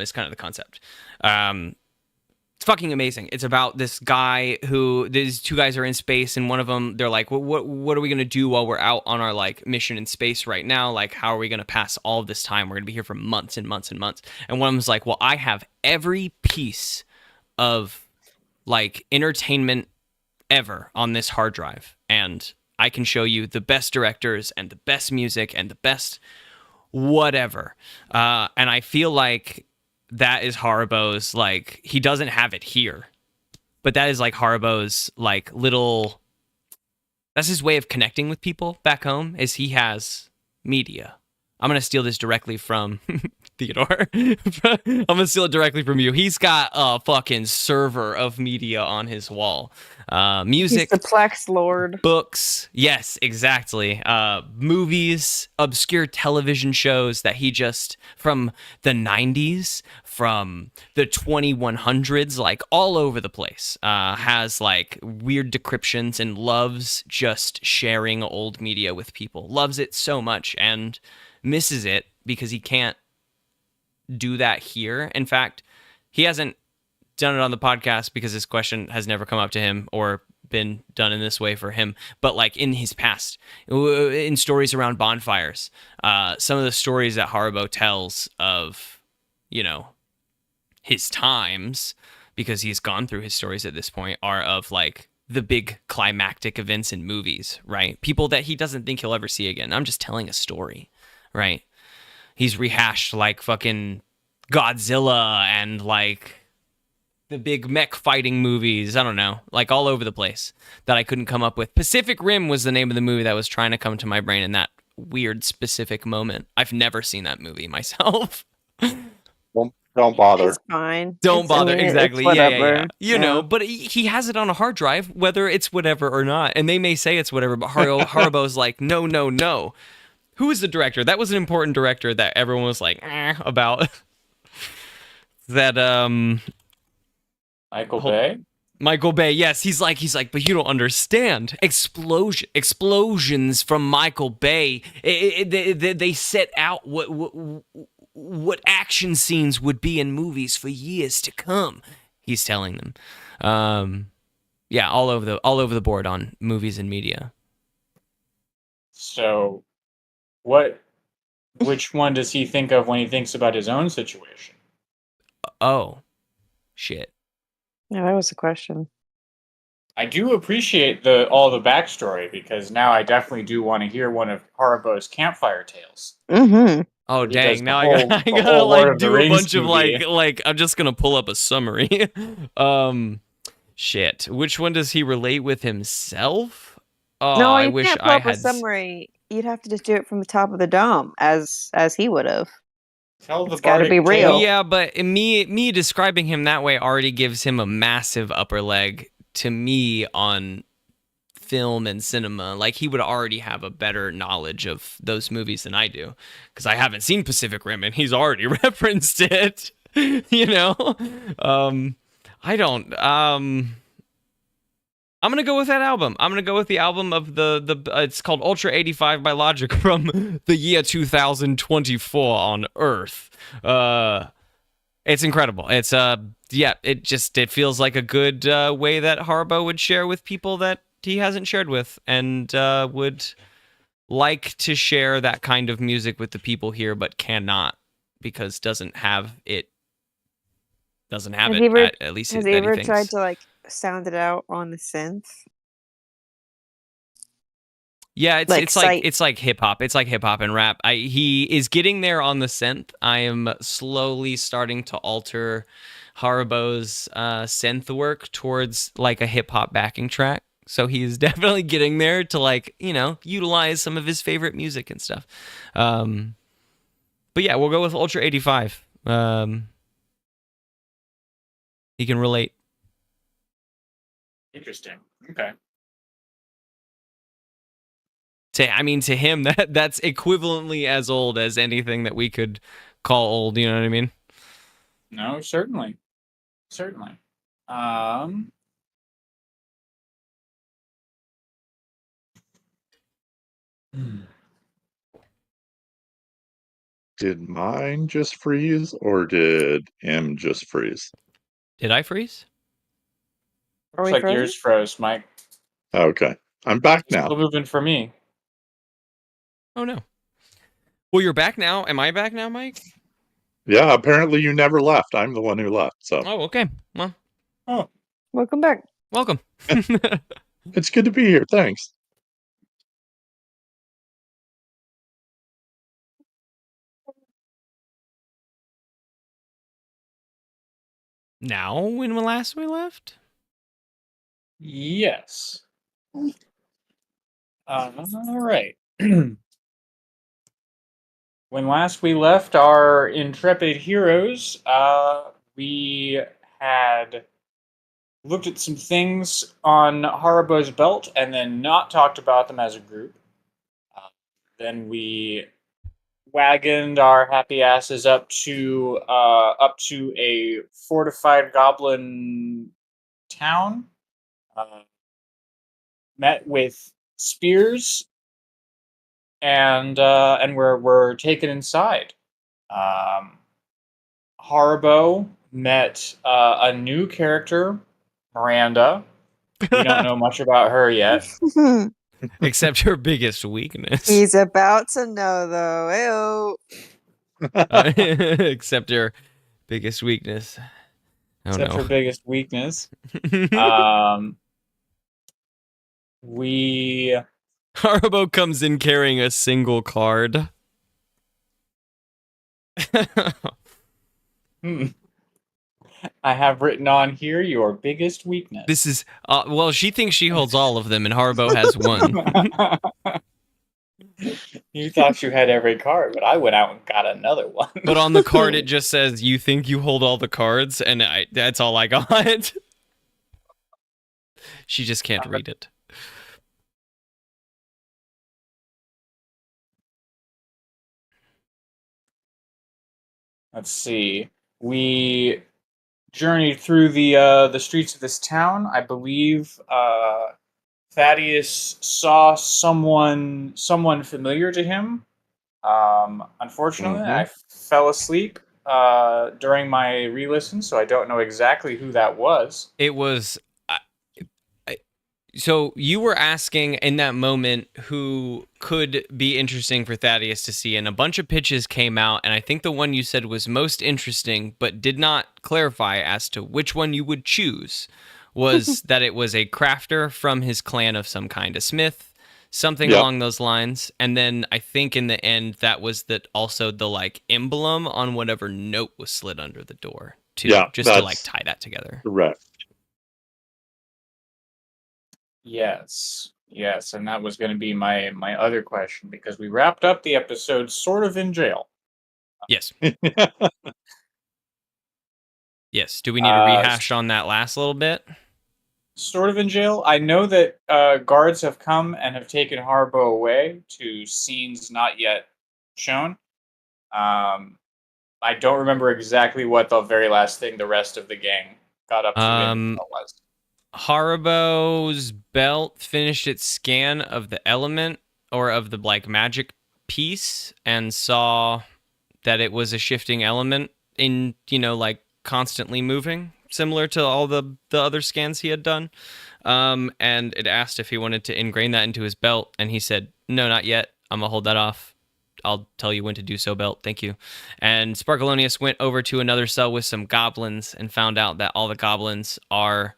It's kind of the concept. It's fucking amazing. It's about this guy who these two guys are in space, and one of them they're like, what are we gonna do while we're out on our like mission in space right now? Like, how are we gonna pass all of this time? We're gonna be here for months and months and months. And one of them's like, well, I have every piece of like entertainment ever on this hard drive, and I can show you the best directors and the best music and the best whatever. And I feel like that is Haribo's, like, he doesn't have it here, but that is like Haribo's like little, that's his way of connecting with people back home, is he has media. I'm going to steal this directly from Theodore. I'm going to steal it directly from you. He's got a fucking server of media on his wall. Music. He's the Plex Lord. Books. Yes, exactly. Movies, obscure television shows that he just, from the 90s, from the 2100s, like all over the place, has like weird decryptions and loves just sharing old media with people. Loves it so much and misses it because he can't do that here. In fact, he hasn't done it on the podcast because this question has never come up to him or been done in this way for him. But like in his past, in stories around bonfires, some of the stories that Haribo tells of, you know, his times, because he's gone through his stories at this point, are of like the big climactic events in movies, right? People that he doesn't think he'll ever see again. I'm just telling a story. Right, he's rehashed like fucking Godzilla and like the big mech fighting movies. I don't know, like all over the place that I couldn't come up with. Pacific Rim was the name of the movie that was trying to come to my brain in that weird specific moment. I've never seen that movie myself. Don't bother. It's fine. Don't bother. I mean, exactly. it's Yeah. whatever. You know, but he has it on a hard drive, whether it's whatever or not. And they may say it's whatever, but Haribo's like, no. Who is the director? That was an important director that everyone was like about. That Michael Bay. Michael Bay, yes, he's like, but you don't understand. Explosions from Michael Bay. They set out what action scenes would be in movies for years to come. He's telling them, yeah, all over the board on movies and media. So, which one does he think of when he thinks about his own situation? Oh, shit. Yeah, that was the question. I do appreciate all the backstory, because now I definitely do want to hear one of Haribo's campfire tales. Mm-hmm. Oh He dang! does Now the I whole gotta Lord like of the do a Rings bunch of movie. like I'm just gonna pull up a summary. Shit. Which one does he relate with himself? Oh, No, I you wish can't pull I up a had. summary. You'd have to just do it from the top of the dome, as he would have. Tell the It's gotta be bardic real. tale. Yeah, but me describing him that way already gives him a massive upper leg to me on film and cinema. Like, he would already have a better knowledge of those movies than I do, because I haven't seen Pacific Rim and he's already referenced it. You know, I don't. I'm gonna go with that album. I'm gonna go with the album of the it's called Ultra 85 by Logic from the year 2024 on Earth. It's incredible. It's yeah, it feels like a good way that Haribo would share with people that he hasn't shared with, and would like to share that kind of music with the people here, but cannot because doesn't have it. Doesn't have Has it. he ever- At least Has that he ever thinks. tried to like sound it out on the synth? Yeah, Like it's like hip hop. It's like hip hop and rap. He is getting there on the synth. I am slowly starting to alter Haribo's synth work towards like a hip hop backing track. So he's definitely getting there to, like, you know, utilize some of his favorite music and stuff. But yeah, we'll go with Ultra 85. He can relate. Interesting. Okay. To him, that's equivalently as old as anything that we could call old. You know what I mean? No, certainly. Certainly. Did mine just freeze, or did M just freeze? Did I freeze? Are Looks we like frozen? yours froze, Mike. Okay, I'm back It's now. still moving for me. Oh no. Well, you're back now. Am I back now, Mike? Yeah, apparently you never left. I'm the one who left. So. Oh, okay. Well. Oh. Welcome back. Welcome. It's good to be here. Thanks. Now, when last we left? Yes. All right. When last we left our intrepid heroes, we had looked at some things on Haribo's belt and then not talked about them as a group. Then we wagoned our happy asses up to a fortified goblin town. Met with spears, and we're taken inside. Haribo met a new character, Miranda. We don't know much about her yet. Except her biggest weakness. He's about to know, though. Ew. Except her biggest weakness. Oh, Except no. her biggest weakness. Haribo comes in carrying a single card. I have written on here your biggest weakness. This is well, she thinks she holds all of them, and Haribo has one. You thought you had every card, but I went out and got another one. But on the card, it just says, "You think you hold all the cards," and that's all I got. She just can't read it. Let's see. We journeyed through the streets of this town. I believe Thaddeus saw someone familiar to him. Unfortunately, I fell asleep during my re-listen, so I don't know exactly who that was. It was. So you were asking in that moment who could be interesting for Thaddeus to see, and a bunch of pitches came out, and I think the one you said was most interesting, but did not clarify as to which one you would choose, was that it was a crafter from his clan of some kind, a smith, something along those lines. And then I think in the end, that was also the like emblem on whatever note was slid under the door, too, just to like tie that together. Correct. Yes, and that was going to be my other question, because we wrapped up the episode sort of in jail. Yes. Yes. Do we need to rehash on that last little bit? Sort of in jail. I know that guards have come and have taken Haribo away to scenes not yet shown. I don't remember exactly what the very last thing the rest of the gang got up to was. Haribo's belt finished its scan of the element or of the like magic piece and saw that it was a shifting element in, like constantly moving, similar to all the other scans he had done. And it asked if he wanted to ingrain that into his belt, and he said, "No, not yet. I'm gonna hold that off. I'll tell you when to do so, belt. Thank you." And Sparkalonius went over to another cell with some goblins and found out that all the goblins are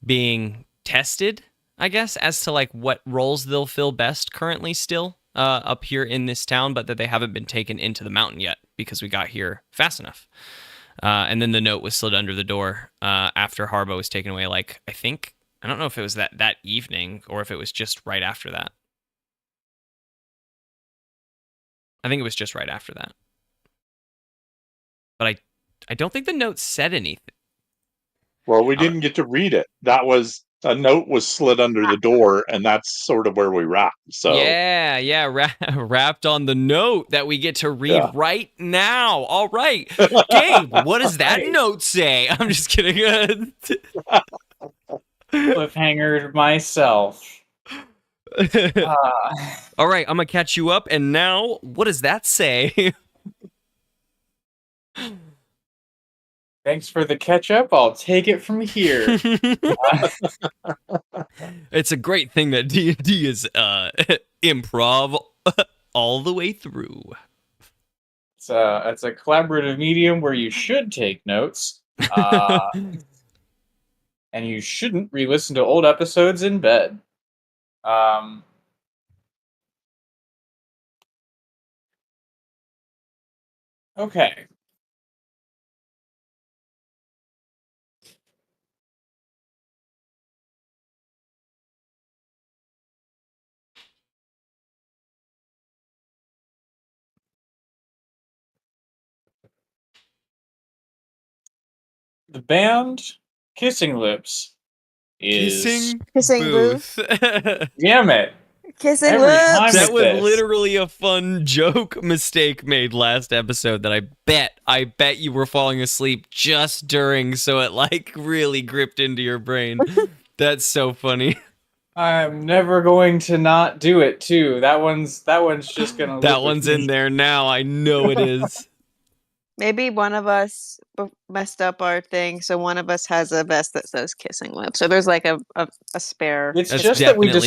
being tested, I guess, as to like what roles they'll fill best currently still up here in this town, but that they haven't been taken into the mountain yet because we got here fast enough. And then the note was slid under the door after Haribo was taken away. Like, I don't know if it was that evening or if it was just right after that. I think it was just right after that. But I don't think the note said anything. Well, we didn't get to read it. That was a note was slid under the door, and that's sort of where we wrapped. So yeah, wrapped on the note that we get to read right now. All right, Gabe, what does that note say? I'm just kidding. Cliffhangered myself. All right, I'm gonna catch you up. And now, what does that say? Thanks for the catch up. I'll take it from here. It's a great thing that DDaD is improv all the way through. It's a collaborative medium where you should take notes, and you shouldn't re-listen to old episodes in bed. Okay. The band Kissing Lips is Kissing Booth. Damn it. Kissing Every time lips. That was this. literally a fun joke mistake made last episode that I bet you were falling asleep just during, so it like really gripped into your brain. That's so funny. I'm never going to not do it too. That one's just gonna. That one's in there now. I know it is. Maybe one of us messed up our thing, so one of us has a vest that says "kissing lips." So there's like a spare. It's That's just that Gibbs.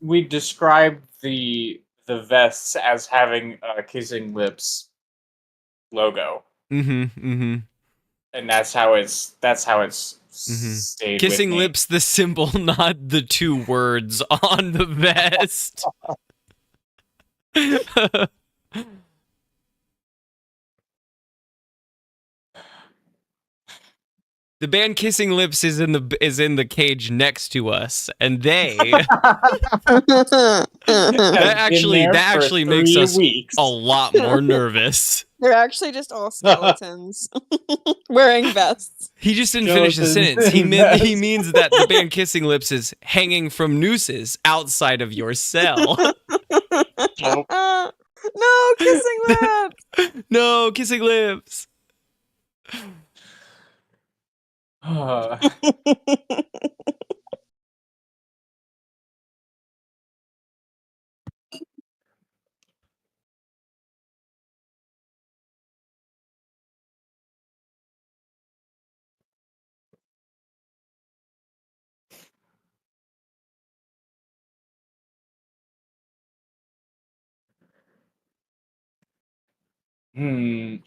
we described the vests as having a Kissing Lips logo. Mm-hmm. And that's how it's stayed. Kissing with me. lips, the symbol, not the two words on the vest. The band Kissing Lips is in the cage next to us, and they that actually makes us a lot more nervous. They're actually just all skeletons wearing vests. He just didn't finish the sentence. He means that the band Kissing Lips is hanging from nooses outside of your cell. No, kissing lips. No, Kissing Lips.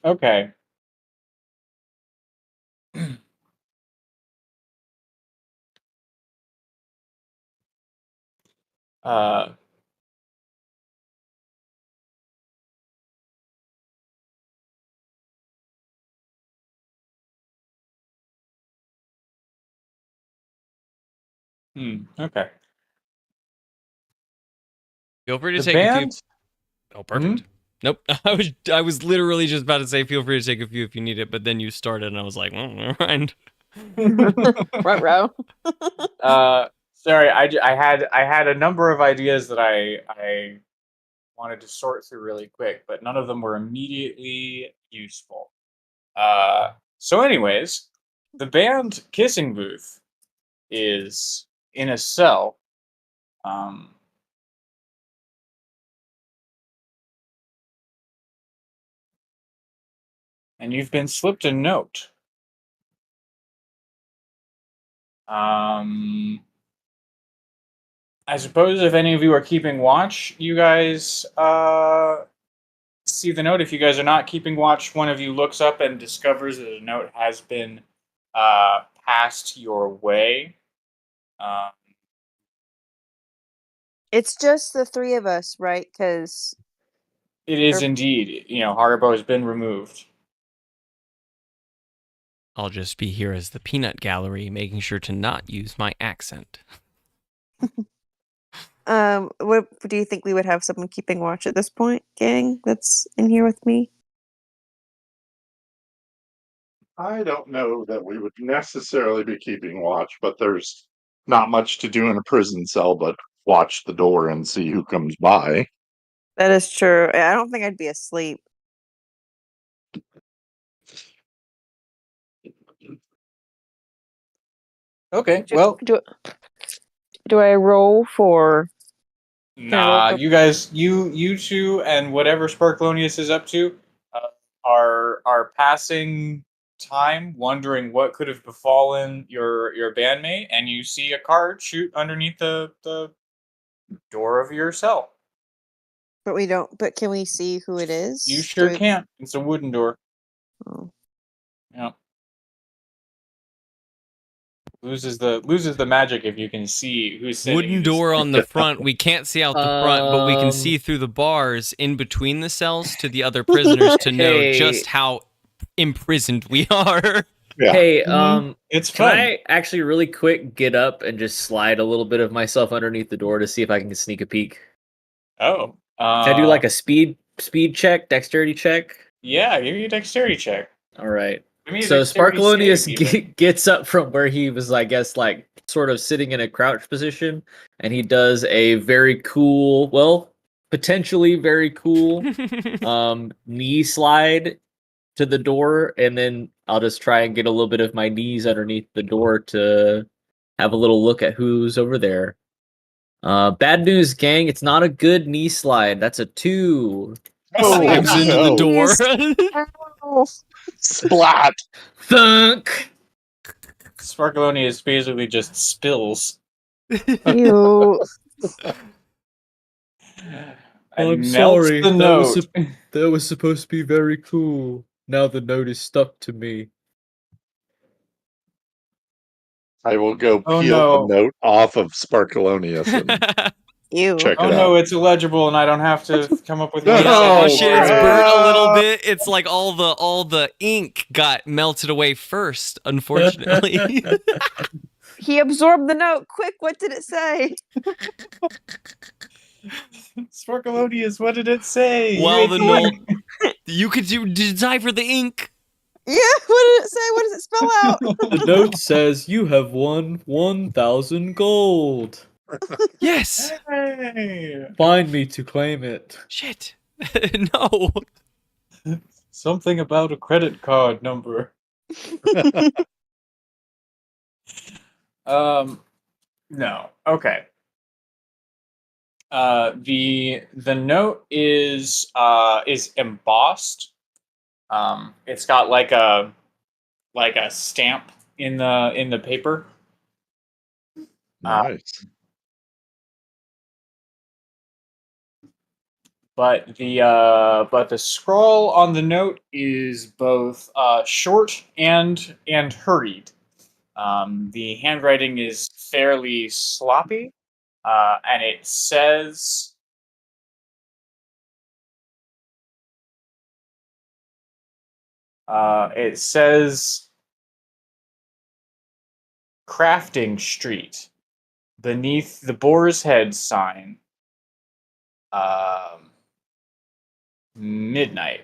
Okay. Okay. Feel free to The take a few. band. Oh, perfect. Nope. I was literally just about to say feel free to take a few if you need it, but then you started and I was like, well, never mind. Front row. Sorry, I had a number of ideas that I wanted to sort through really quick, but none of them were immediately useful. So anyways, the band Kissing Booth is in a cell. And you've been slipped a note. I suppose if any of you are keeping watch, you guys see the note. If you guys are not keeping watch, one of you looks up and discovers that a note has been passed your way. It's just the three of us, right? Because it is indeed. Haribo has been removed. I'll just be here as the peanut gallery, making sure to not use my accent. what do you think we would have someone keeping watch at this point, gang? That's in here with me. I don't know that we would necessarily be keeping watch, but there's not much to do in a prison cell, but watch the door and see who comes by. That is true. I don't think I'd be asleep. Okay, well, do I roll for? nah, you guys, you two, and whatever Sparklonius is up to, are passing time wondering what could have befallen your bandmate, and you see a card shoot underneath the door of your cell. But we don't. But can we see who it is? You sure can. It's a wooden door. Oh. Yeah. Loses the magic if you can see who's sitting. Wooden door on the front. We can't see out the front, but we can see through the bars in between the cells to the other prisoners to know just how imprisoned we are. Yeah. Hey, it's can fun. I actually really quick get up and just slide a little bit of myself underneath the door to see if I can sneak a peek? Oh. Can I do like a speed check, dexterity check? Yeah, give me a dexterity check. All right. Give me a So dexterity Sparklonius save, even. gets up from where he was, I guess, like sort of sitting in a crouch position, and he does a very cool, well, potentially very cool knee slide to the door, and then I'll just try and get a little bit of my knees underneath the door to have a little look at who's over there. Bad news, gang. It's not a good knee slide. That's a 2. Slams into the door. Splat. Thunk. Sparklonius basically just spills. You. I'm melts sorry. The note. That was supposed to be very cool. Now the note is stuck to me. I will go Oh, peel no. the note off of Sparkalonius and You. check Oh it no, out. it's illegible, and I don't have to come up with. No, Oh shit, it's crap. burnt a little bit. It's like all the ink got melted away first, unfortunately. He absorbed the note. Quick, what did it say? Sparkalonius, what did it say? While the note, you could decipher the ink. Yeah, what did it say? What does it spell out? The note says you have won 1,000 gold. Yes. Hey. Find me to claim it. Shit. No. Something about a credit card number. No. Okay. The note is embossed. It's got like a stamp in the paper. Nice. But the scroll on the note is both short and hurried. The handwriting is fairly sloppy, and it says. It says Crafting Street beneath the Boar's Head sign. Midnight.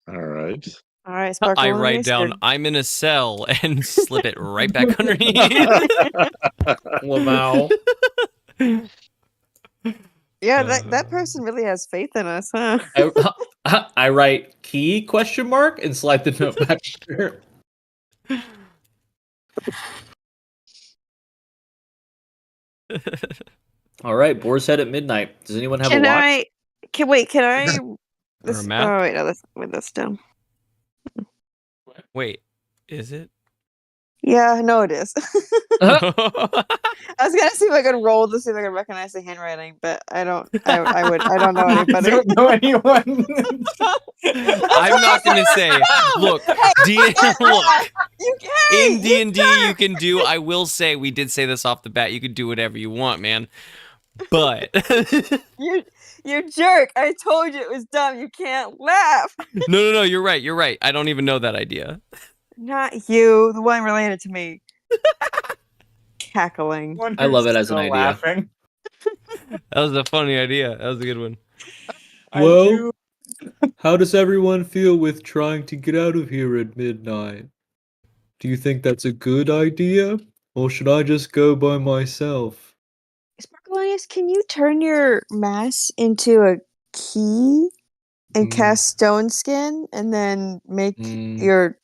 All right. All right, I write down, I'm in a cell, and slip it right back underneath. Lamau. Yeah, that person really has faith in us, huh? I write key ? And slide the note back there. All right, Boar's Head at midnight. Does anyone have a watch? Can I? Or a map? Oh wait, no, that's down. Wait, is it? Yeah, no, it is. I I was gonna see if I could roll to see if I could recognize the handwriting, but I don't. I don't know I anybody. don't know anyone. I'm not gonna say. Look, look. In D&D, you can do. I will say, we did say this off the bat. You can do whatever you want, man. But you jerk! I told you it was dumb. You can't laugh. no. You're right. You're right. I don't even know that idea. Not you, the one related to me. Cackling. I love it as an Still idea. laughing. That was a funny idea. That was a good one. Well, how does everyone feel with trying to get out of here at midnight? Do you think that's a good idea? Or should I just go by myself? Sparkleius, can you turn your mass into a key and cast stone skin and then make your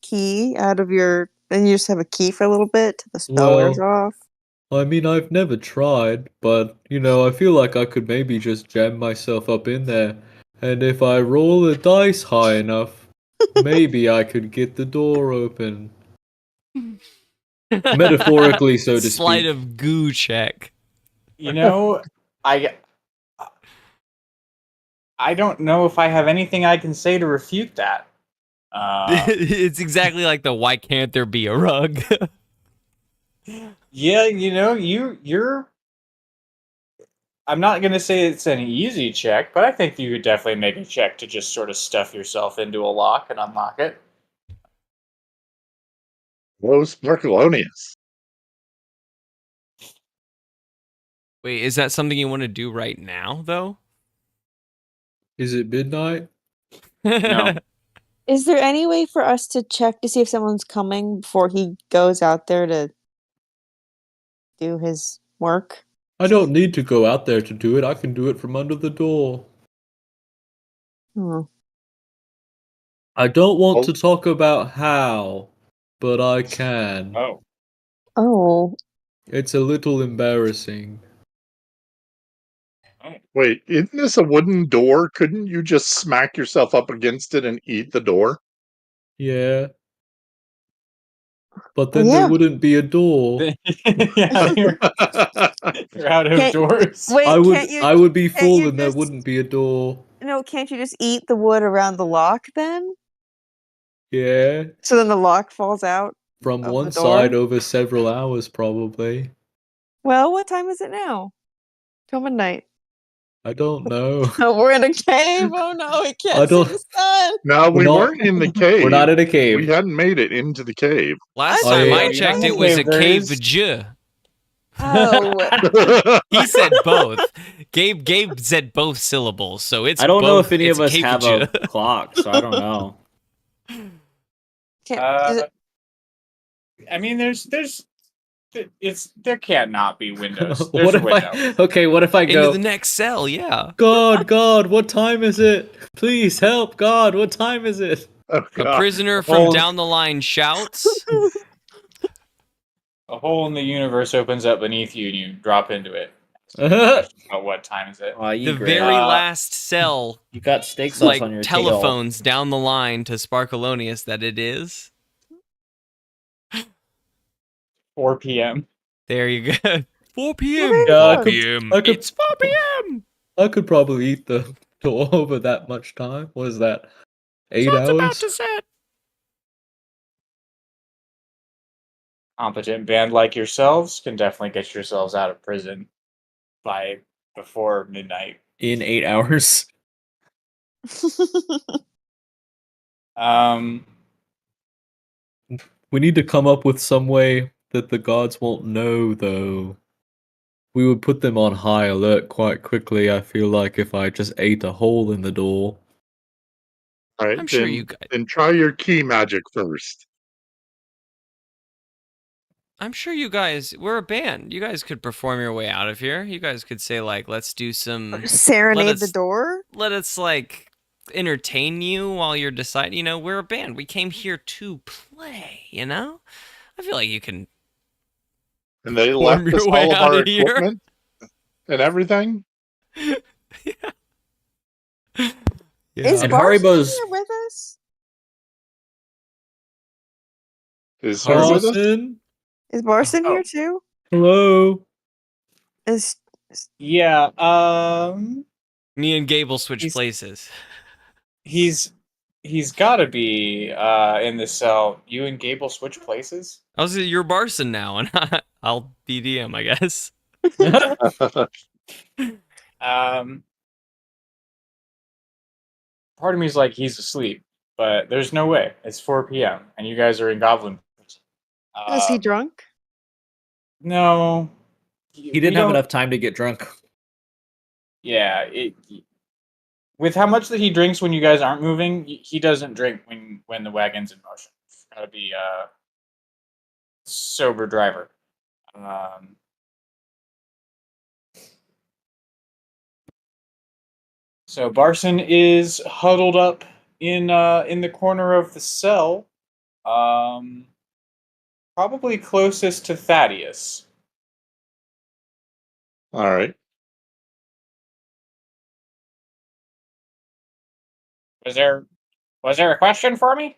key out of your... Then you just have a key for a little bit till the spell wears off? I mean, I've never tried, but, I feel like I could maybe just jam myself up in there. And if I roll the dice high enough, maybe I could get the door open. Metaphorically, so to speak. Sleight of goo check. I don't know if I have anything I can say to refute that. It's exactly like the why can't there be a rug? Yeah, you're... I'm not going to say it's an easy check, but I think you could definitely make a check to just sort of stuff yourself into a lock and unlock it. Hello, Sparkalonius. Wait, is that something you want to do right now, though? Is it midnight? No. Is there any way for us to check to see if someone's coming before he goes out there to do his work? I don't need to go out there to do it. I can do it from under the door. I don't want to talk about how, but I can. Oh. It's a little embarrassing. Wait, isn't this a wooden door? Couldn't you just smack yourself up against it and eat the door? Yeah. But then there wouldn't be a door. Yeah, you're out of doors. Wait, I would be full and there wouldn't be a door. No, can't you just eat the wood around the lock then? Yeah. So then the lock falls out? From of one the door? side over several hours, probably. Well, what time is it now? Till midnight. I don't know. Oh, we're in a cave. Oh no, we can't see the sun. No, we weren't in the cave. We're not in a cave. We hadn't made it into the cave. Last time I checked, it was a cave. Oh. He said both. Gabe said both syllables, so it's. I don't know both, if any of us cave have a clock, so I don't know. I mean, there can't not be windows. There's a window. What if I go into the next cell? Yeah. God, what time is it? Please help, God, what time is it? Oh, a prisoner from down the line shouts. A hole in the universe opens up beneath you, and you drop into it. About what time is it? The very last cell. You got steak sauce like on your telephones down the line to Sparkalonius that it is 4 p.m. There you go. 4 p.m. Yeah, 4 p.m. It's 4 p.m. I could probably eat the door over that much time. What is that? 8 hours? About to set. Competent band like yourselves can definitely get yourselves out of prison by before midnight. In 8 hours. We need to come up with some way that the gods won't know, though. We would put them on high alert quite quickly, I feel like, if I just ate a hole in the door. Alright, I'm sure you guys... Then try your key magic first. I'm sure you guys... We're a band. You guys could perform your way out of here. You guys could say, like, let's do some... Serenade the door? Let us, like, entertain you while you're deciding. You know, we're a band. We came here to play, you know? I feel like you can... And they left us all of our equipment and everything? Yeah. Is and Haribo's here with us? Is Barson? Is Barson here too? Hello. Yeah, me and Gabe will switch places. He's got to be in the cell. You and Gabe will switch places? You're Barson now, and I'll be DM, I guess. Part of me is like, he's asleep, but there's no way. It's 4 p.m. and you guys are in Goblin. Is he drunk? No. He didn't have enough time to get drunk. Yeah, with how much that he drinks when you guys aren't moving, he doesn't drink when the wagon's in motion. gotta be sober driver. So Barson is huddled up in the corner of the cell, probably closest to Thaddeus. All right. Was there a question for me?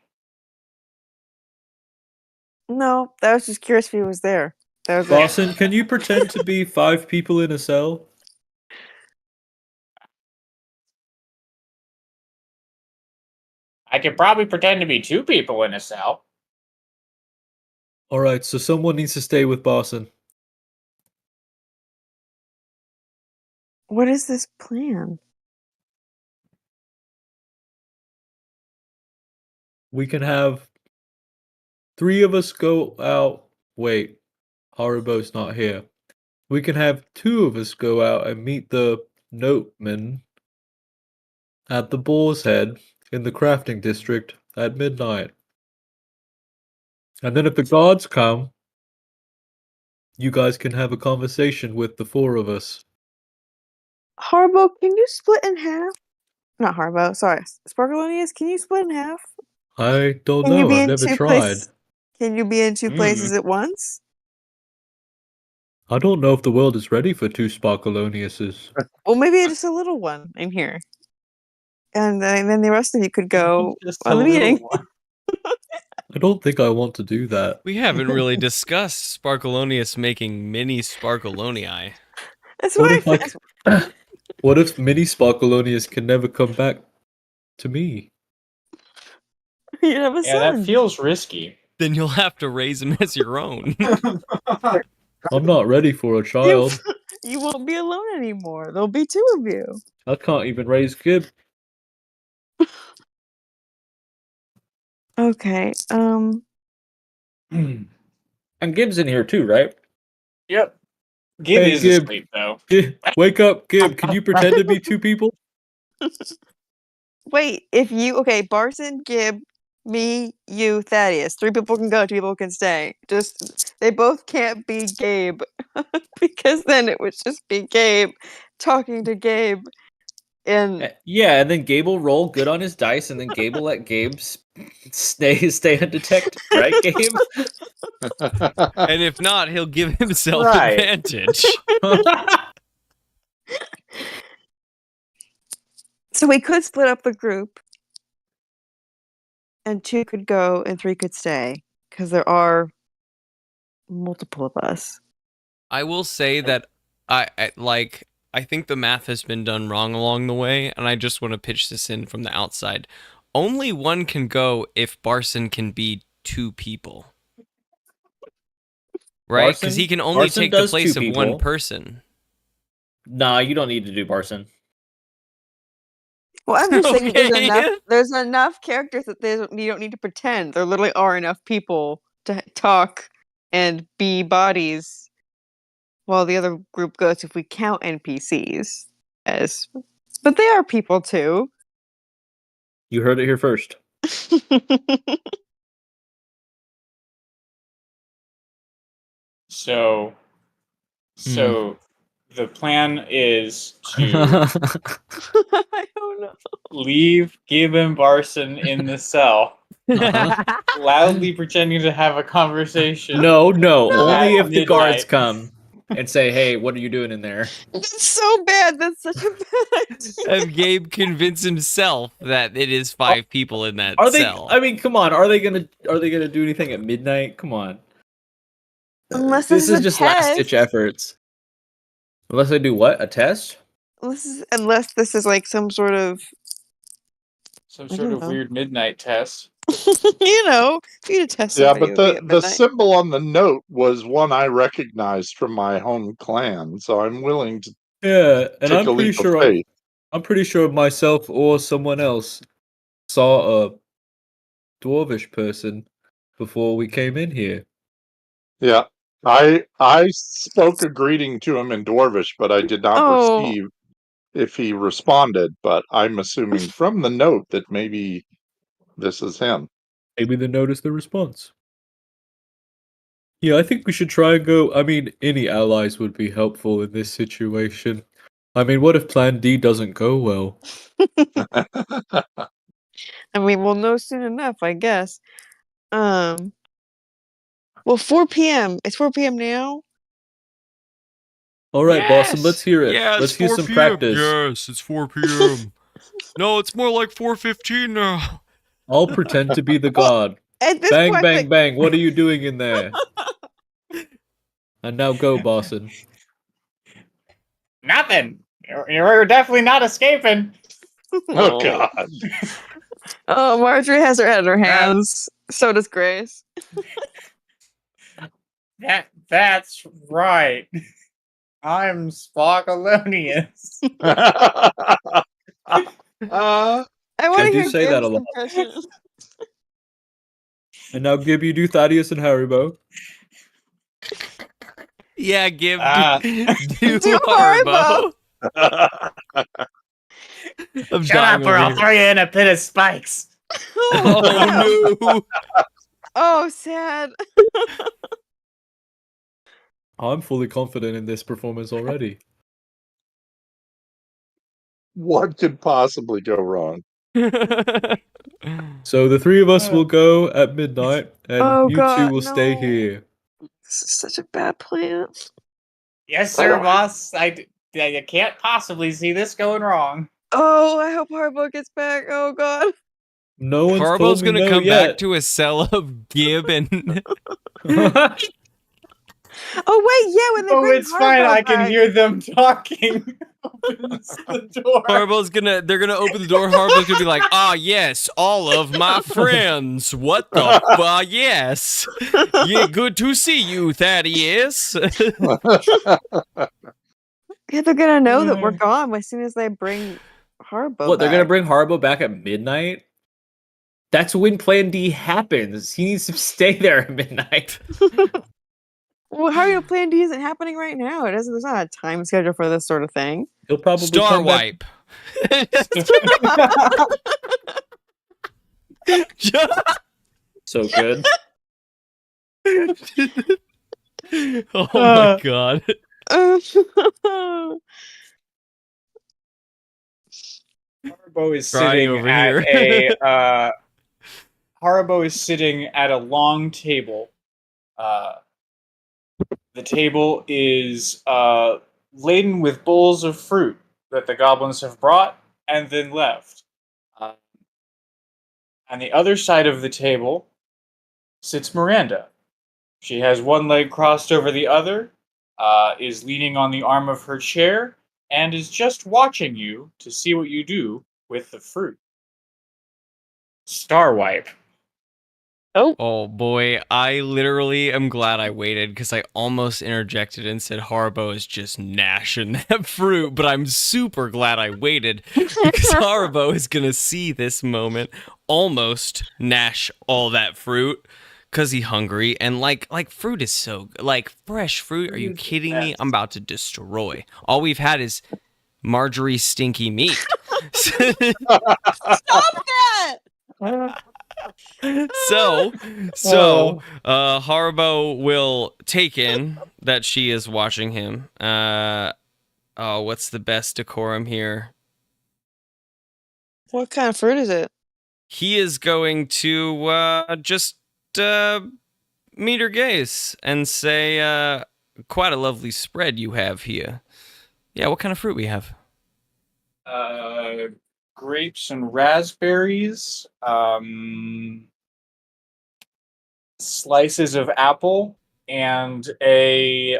No, I was just curious if he was there. That was it. Barson, can you pretend to be 5 people in a cell? I could probably pretend to be 2 people in a cell. Alright, so someone needs to stay with Barson. What is this plan? We can have 3 of us go out. Wait, Haribo's not here. We can have 2 of us go out and meet the noteman at the Boar's Head in the crafting district at midnight. And then if the guards come, you guys can have a conversation with the 4 of us. Haribo, can you split in half? Not Haribo, sorry. Sparkalonius, can you split in half? I don't Can you know, be I've in never 2 tried. places? Can you be in 2 places at once? I don't know if the world is ready for 2 Sparkaloniuses. Well, maybe just a little one in here. And then the rest of you could go Just on a the little meeting. one. I don't think I want to do that. We haven't really discussed Sparkalonius making mini Sparkalonii. That's What why if what if mini Sparkalonius can never come back to me? you have a Yeah, son. that feels risky. Then you'll have to raise him as your own. I'm not ready for a child. You won't be alone anymore. There'll be 2 of you. I can't even raise Gib. Okay. And Gibb's in here too, right? Yep. Gib Hey, is Gib. asleep, though. Wake up, Gib. Can you pretend to be 2 people? Wait, if you Barson, Gib, me, you, Thaddeus. 3 people can go, 2 people can stay. Just they both can't be Gabe. Because then it would just be Gabe talking to Gabe. And Yeah, and then Gabe will roll good on his dice, and then Gabe will let Gabe stay undetected, right, Gabe? And if not, he'll give himself Right. advantage. so we could split up the group. And 2 could go and 3 could stay. Because there are multiple of us. I will say that I think the math has been done wrong along the way, and I just want to pitch this in from the outside. Only one can go if Barson can be 2 people. Right? Because he can only Barson take the does place 2 of one people. person. Nah, you don't need to do Barson. Well, I'm just saying Okay. there's enough characters that you don't need to pretend. There literally are enough people to talk and be bodies while the other group goes if we count NPCs as. But they are people too. You heard it here first. So the plan is to I don't know. leave Gabe and Barson in the cell, loudly pretending to have a conversation. No, at only if the guards midnight. come and say, "Hey, what are you doing in there?" That's so bad. That's such a bad idea. Have Gabe convince himself that it is 5 people in that Are they? cell. I mean, come on. Are they gonna do anything at midnight? Come on. Unless This is a just test. last ditch efforts. Unless they do what? A test? Unless this is like some sort of Some I sort don't of know. weird midnight test. for you to test Yeah, somebody. but it would be at the midnight. symbol on the note was one I recognized from my home clan, so I'm willing to Yeah, and take a leap of faith. I'm pretty sure myself or someone else saw a dwarvish person before we came in here. Yeah, I spoke a greeting to him in Dwarvish, but I did not perceive if he responded. But I'm assuming from the note that maybe this is him. Maybe they notice the response. Yeah, I think we should try and go. I mean, any allies would be helpful in this situation. I mean, what if Plan D doesn't go well? I mean, we'll know soon enough, I guess. Well, 4 p.m. It's 4 p.m. now. All right, Boston, let's hear it. Yeah, let's it's hear 4 some p.m. practice. Yes, it's 4 p.m. No, it's more like 4:15 now. I'll pretend to be the god. At this Bang, point, bang, like, bang. What are you doing in there? And now go, Boston. Nothing. You're definitely not escaping. Oh God. oh, Marjorie has her head in her hands. So does Grace. That's right. I'm Sparkalonius. I want I to do hear say that Gibb's a lot. impression. And now, Gib, you do Thaddeus and Haribo. Yeah, Gib, Do do Haribo. I'm Shut dying up or over I'll here. throw you in a pit of spikes. Oh no! Oh, sad. I'm fully confident in this performance already. What could possibly go wrong? So the three of us will go at midnight, and Oh, you two God, will stay no. here. This is such a bad plan. Yes, I sir, don't- boss. You can't possibly see this going wrong. Oh, I hope Harbo gets back. Oh, God. No one's Harbo's told me gonna no come yet. back to a cell of Gib and Oh, wait, yeah, when they Oh, bring it's fine. Harbo I can back. hear them talking. Opens the door. they're gonna open the door. Harbo's gonna be like, ah, yes, all of my friends. What the yes. Yeah, good to see you, Thaddeus. Yeah, they're gonna know that we're gone as soon as they bring Harbo What, they're gonna back. bring Haribo back at midnight? That's when Plan D happens. He needs to stay there at midnight. Well, Harbo Plan D isn't happening right now. There's not a time schedule for this sort of thing. He'll probably Star come back. wipe. So good. Oh my god. Haribo is Crying sitting over at here. Haribo is sitting at a long table. The table is laden with bowls of fruit that the goblins have brought and then left. On the other side of the table sits Miranda. She has one leg crossed over the other, is leaning on the arm of her chair, and is just watching you to see what you do with the fruit. Star wipe. Oh boy, I literally am glad I waited because I almost interjected and said Haribo is just gnashing that fruit, but I'm super glad I waited because Haribo is gonna see this moment almost gnash all that fruit because he's hungry and like fruit is so like fresh fruit. Are you kidding me? I'm about to destroy. All we've had is Marjorie's stinky meat. Stop that! So Haribo will take in that she is watching him. What's the best decorum here? What kind of fruit is it? He is going to just meet her gaze and say, quite a lovely spread you have here. Yeah, what kind of fruit we have? Grapes and raspberries, slices of apple, and a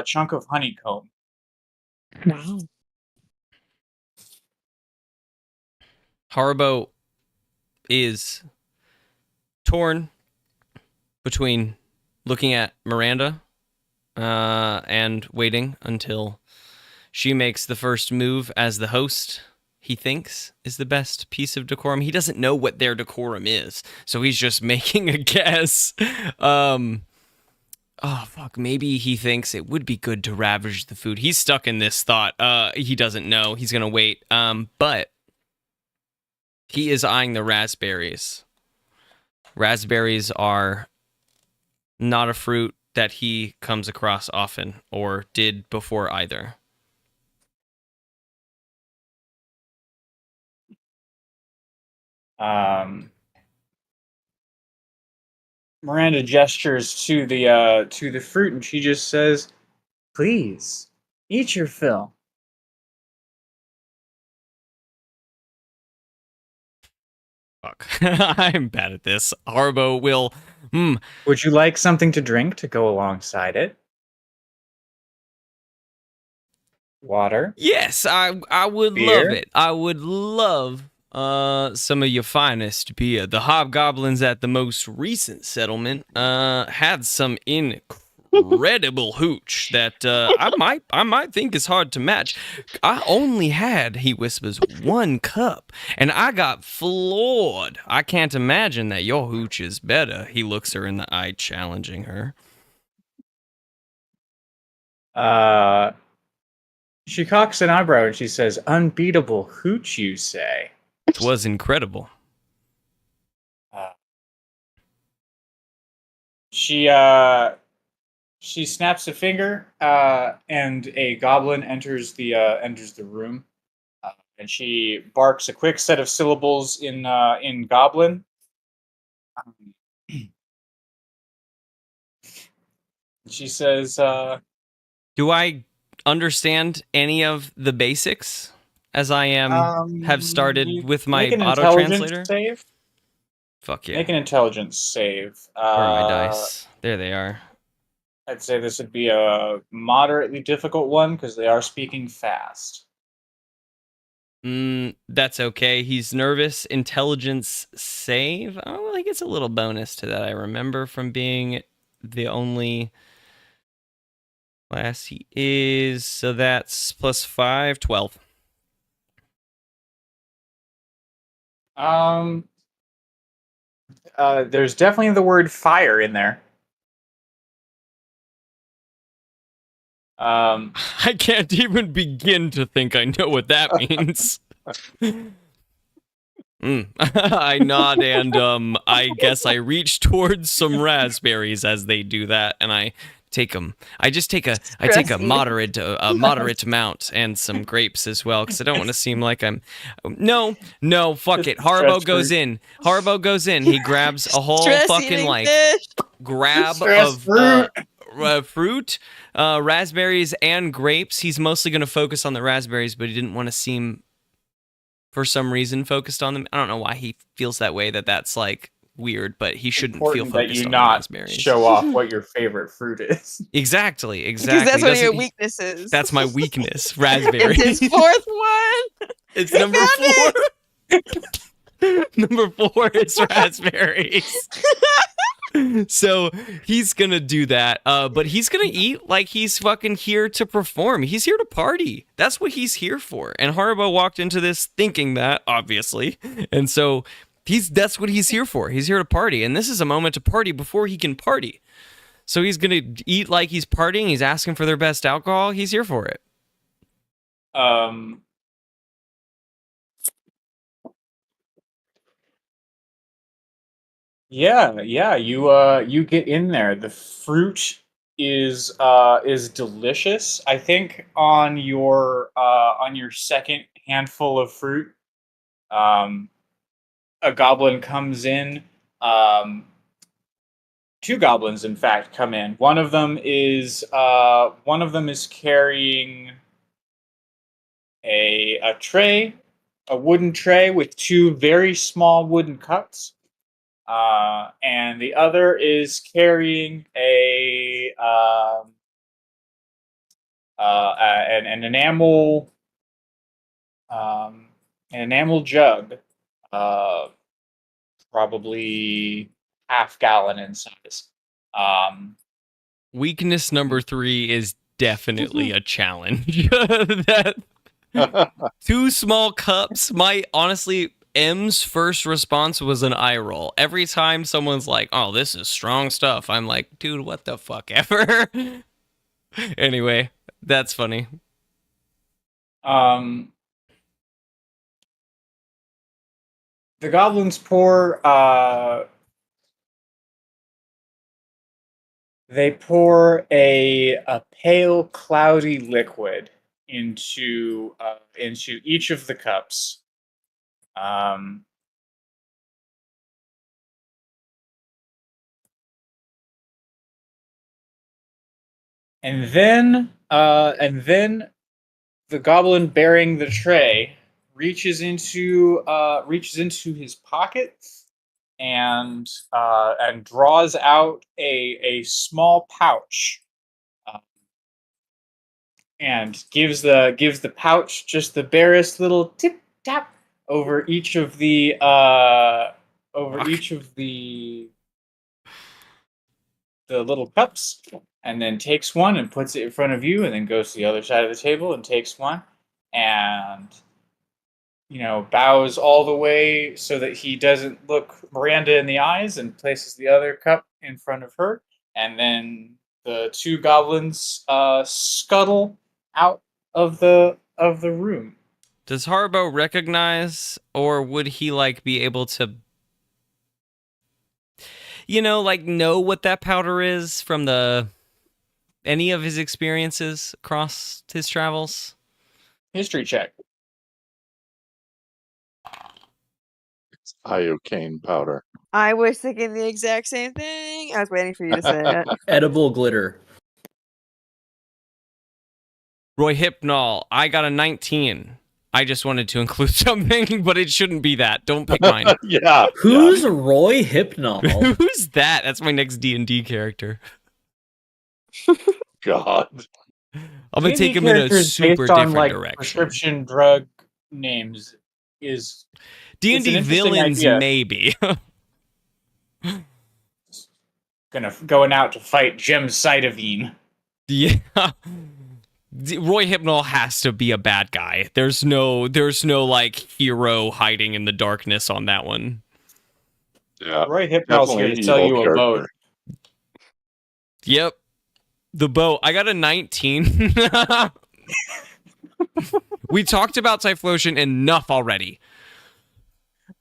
chunk of honeycomb. Wow. Haribo is torn between looking at Miranda and waiting until she makes the first move as the host he thinks is the best piece of decorum. He doesn't know what their decorum is, so he's just making a guess. Maybe he thinks it would be good to ravage the food. He's stuck in this thought. He doesn't know. He's gonna wait. But he is eyeing the raspberries. Raspberries are not a fruit that he comes across often or did before either. Miranda gestures to the fruit, and she just says, "Please, eat your fill." Fuck. I'm bad at this. Haribo will... Would you like something to drink to go alongside it? Water? Yes, I would Beer? love it. I would love some of your finest beer. The hobgoblins at the most recent settlement had some incredible hooch that I might think is hard to match. I only had, he whispers, 1 cup, and I got floored. I can't imagine that your hooch is better. He looks her in the eye, challenging her. She cocks an eyebrow and she says, "Unbeatable hooch, you say?" It was incredible. She snaps a finger, and a goblin enters the room, and she barks a quick set of syllables in goblin. She says, "Do I understand any of the basics as I have started with my auto translator?" Save. Fuck yeah. Make an intelligence save. Where are my dice? There they are. I'd say this would be a moderately difficult one because they are speaking fast. That's okay. He's nervous. Intelligence save. Oh, well, he gets a little bonus to that. I remember from being the only class he is. So that's plus 5, 12. There's definitely the word fire in there. I can't even begin to think I know what that means. I nod and I guess I reach towards some raspberries as they do that, and I take them. I take a moderate amount and some grapes as well because I don't want to seem like I'm. No, fuck it. Haribo goes in. Haribo goes in. He grabs a whole fucking like grab of fruit, raspberries and grapes. He's mostly going to focus on the raspberries, but he didn't want to seem, for some reason, focused on them. I don't know why he feels that way. That's like weird, but he shouldn't feel focused on the raspberries. Show off what your favorite fruit is. Exactly. Because that's one of your weaknesses. That's my weakness. Raspberries. It's his 4th one. It's number 4. Number 4 is raspberries. So he's gonna do that, but he's gonna eat like he's fucking here to perform. He's here to party. That's what he's here for. And Haribo walked into this thinking that, obviously, and so that's what he's here for. He's here to party, and this is a moment to party before he can party. So he's gonna eat like he's partying. He's asking for their best alcohol. He's here for it. Yeah. You get in there. The fruit is delicious. I think on your second handful of fruit, a goblin comes in. 2 goblins, in fact, come in. One of them is carrying a tray, a wooden tray with 2 very small wooden cups. And the other is carrying an enamel jug, probably half-gallon in size. Weakness number 3 is definitely a challenge. That 2 small cups might honestly. M's first response was an eye roll. Every time someone's like, "Oh, this is strong stuff," I'm like, "Dude, what the fuck ever." Anyway, that's funny. The goblins pour They pour a pale, cloudy liquid into each of the cups. And then the goblin bearing the tray reaches into his pocket and draws out a small pouch, and gives the pouch just the barest little tip tap over each of the little cups, and then takes one and puts it in front of you, and then goes to the other side of the table and takes one, and bows all the way so that he doesn't look Miranda in the eyes, and places the other cup in front of her, and then the two goblins scuttle out of the room. Does Haribo recognize, or would he be able to know what that powder is from any of his experiences across his travels? History check. It's iocane powder. I was thinking the exact same thing. I was waiting for you to say it. Edible glitter. Roy Hypnol, I got a 19. I just wanted to include something, but it shouldn't be that. Don't pick mine. Yeah. Who's Roy Hypnol? Who's that? That's my next D&D character. God. I'm gonna take him in a super different direction. Prescription drug names is D&D villains, maybe. Going out to fight gemcitabine. Yeah. Roy Hypnol has to be a bad guy. There's no hero hiding in the darkness on that one. Yeah. Roy Hypnol's here to sell you a boat. Yep. The boat. I got a 19. We talked about Typhlosion enough already.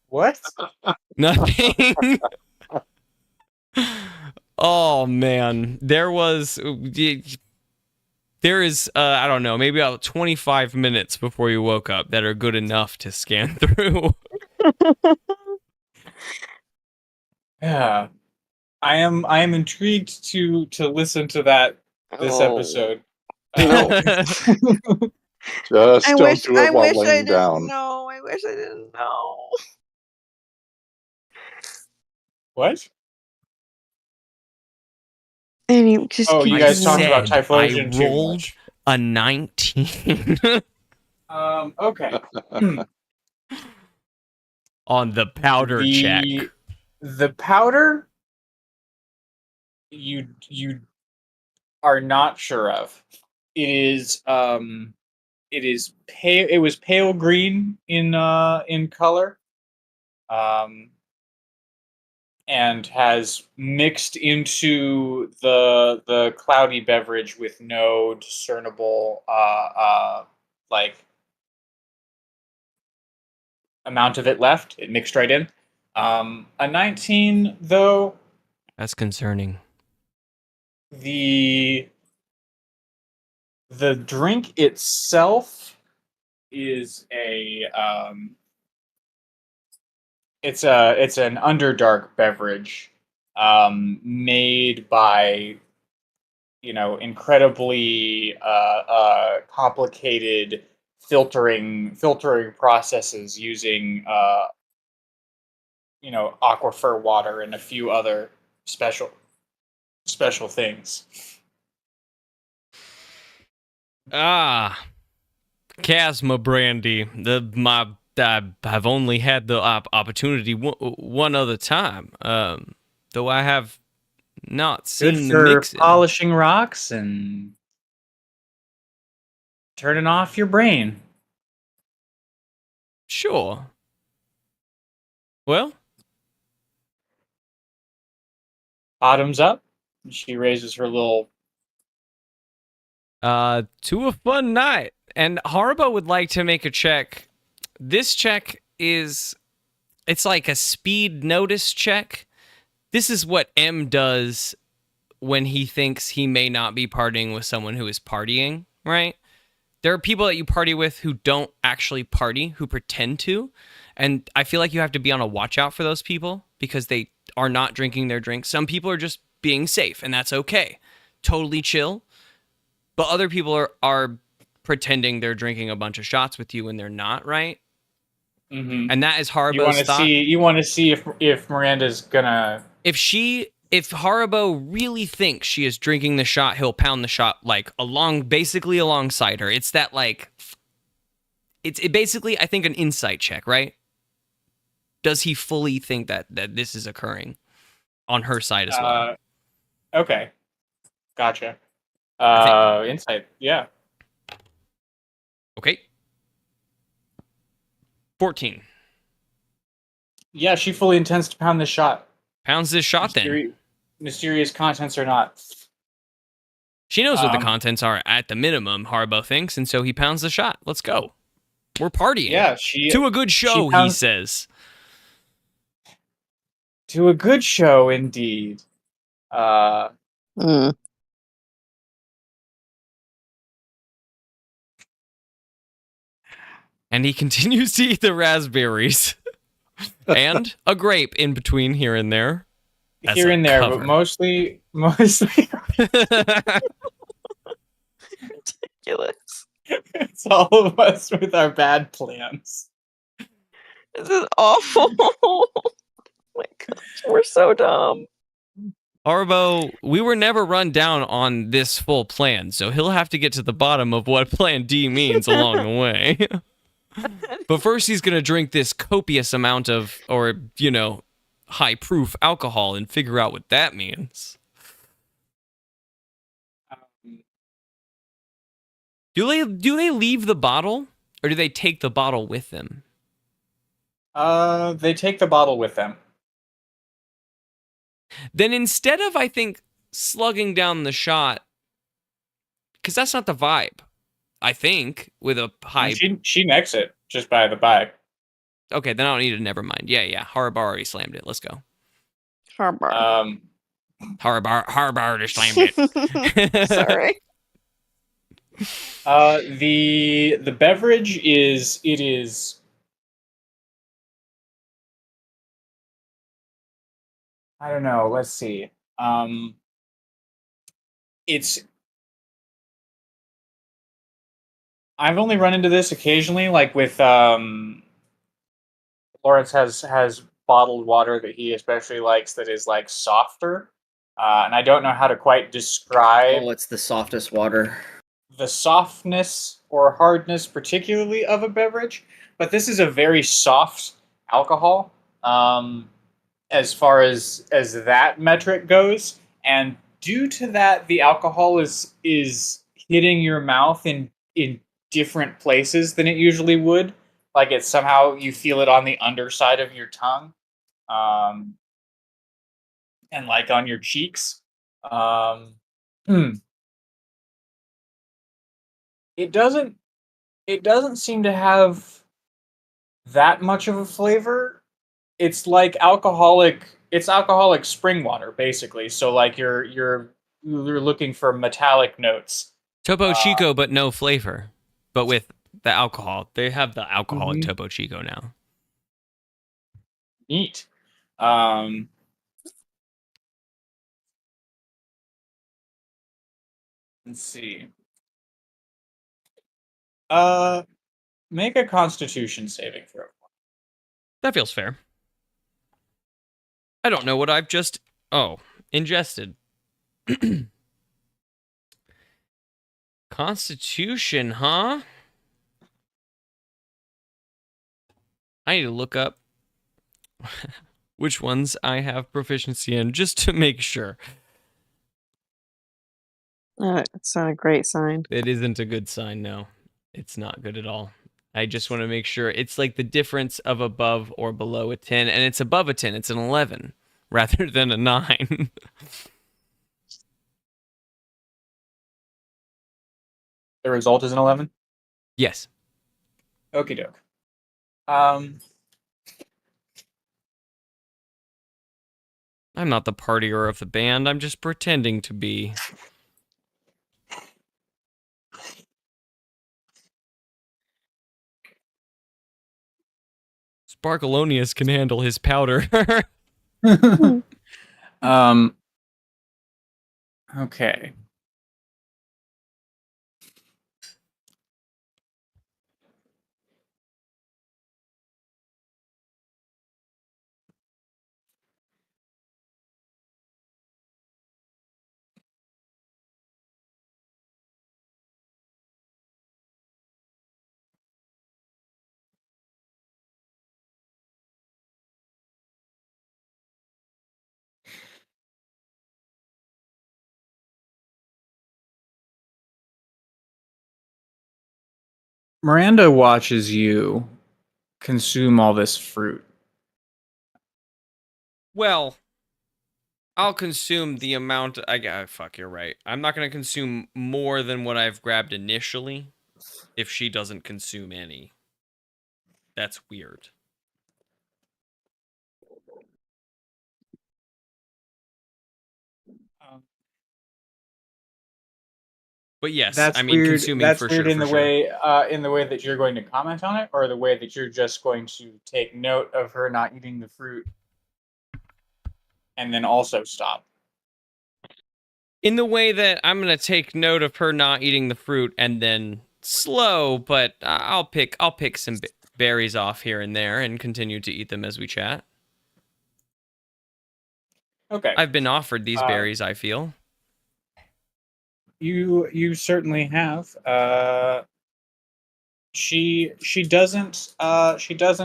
What? Nothing. Oh man, there is I don't know, maybe about 25 minutes before you woke up that are good enough to scan through. Yeah, I am intrigued to listen to this episode. Just don't do it while laying down. No, I wish I didn't know. What? And you just you guys talked about Typhlosion I rolled a 19. Okay. On the powder check. The powder you are not sure of. It is pale. It was pale green in color. And has mixed into the cloudy beverage with no discernible amount of it left. It mixed right in. A 19 though. That's concerning. The drink itself is it's an underdark beverage, made by incredibly complicated filtering processes using aquifer water and a few other special things. Chasma brandy. I've only had the opportunity one other time, though I have not seen the mixing. Polishing rocks and turning off your brain. Sure. Well, bottoms up. She raises her little. To a fun night, and Haribo would like to make a check. This check it's like a speed notice check. This is what M does when he thinks he may not be partying with someone who is partying, right? There are people that you party with who don't actually party, who pretend to. And I feel like you have to be on a watch out for those people because they are not drinking their drink. Some people are just being safe, and that's okay. Totally chill. But other people are pretending they're drinking a bunch of shots with you when they're not, right? Mm-hmm. And that is Haribo's thought. You want to see if Miranda's gonna... If Haribo really thinks she is drinking the shot, he'll pound the shot like basically alongside her. It's that like, it's basically, I think, an insight check, right? Does he fully think that this is occurring on her side as well? Okay, gotcha. Insight, yeah. Okay. 14. Yeah, she fully intends to pound this shot. Pounds this shot then. Mysterious contents or not. She knows what the contents are at the minimum, Haribo thinks, and so he pounds the shot. Let's go. We're partying. Yeah, to a good show, he says. To a good show, indeed. And he continues to eat the raspberries. And a grape in between here and there. Here and there, but mostly. Ridiculous. It's all of us with our bad plans. This is awful. Oh my gosh, we're so dumb. Haribo, we were never run down on this full plan, so he'll have to get to the bottom of what Plan D means along the way. But first he's going to drink this copious amount of, or, high-proof alcohol and figure out what that means. Do they leave the bottle, or do they take the bottle with them? They take the bottle with them. Then instead of, I think, slugging down the shot, because that's not the vibe, I think, with a high... She necks it, just by the by. Okay, then I don't need to, never mind. Yeah, Haribo already slammed it. Let's go. Haribo. Haribo already slammed it. Sorry. The beverage is I don't know, let's see. I've only run into this occasionally, like with Lawrence has bottled water that he especially likes that is like softer. And I don't know how to quite describe it's the softest water. The softness or hardness particularly of a beverage, but this is a very soft alcohol as far as that metric goes, and due to that the alcohol is hitting your mouth in different places than it usually would. Like it's somehow you feel it on the underside of your tongue and like on your cheeks. It doesn't seem to have that much of a flavor. It's like alcoholic spring water, basically. So like you're looking for metallic notes. Topo Chico, but no flavor. But with the alcohol. They have the alcoholic Topo Chico now. Neat. Let's see. Make a Constitution saving throw. That feels fair. I don't know what I've just... ingested. Constitution, huh? I need to look up which ones I have proficiency in, just to make sure. It's not a great sign. It isn't a good sign, no. It's not good at all. I just want to make sure. It's like the difference of above or below a 10, and it's above a 10. It's an 11 rather than a 9. The result is an 11? Yes. Okie doke. I'm not the partier of the band. I'm just pretending to be. Sparkalonius can handle his powder. Okay. Miranda watches you consume all this fruit. Well, I'll consume the amount. Fuck, you're right. I'm not going to consume more than what I've grabbed initially if she doesn't consume any. That's weird. But yes, That's I mean, weird. consuming That's for weird sure. in the way that you're going to comment on it, or the way that you're just going to take note of her not eating the fruit, and then also stop. In the way that I'm gonna take note of her not eating the fruit and then slow, but I'll pick some berries off here and there and continue to eat them as we chat. Okay. I've been offered these berries, I feel. You certainly have. She doesn't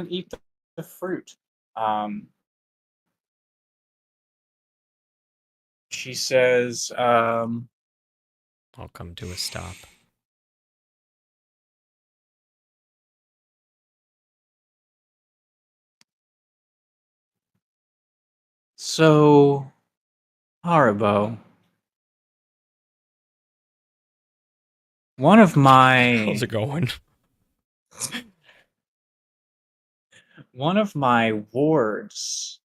eat the fruit. She says, I'll come to a stop. So, Haribo, one of my... How's it going? One of my wards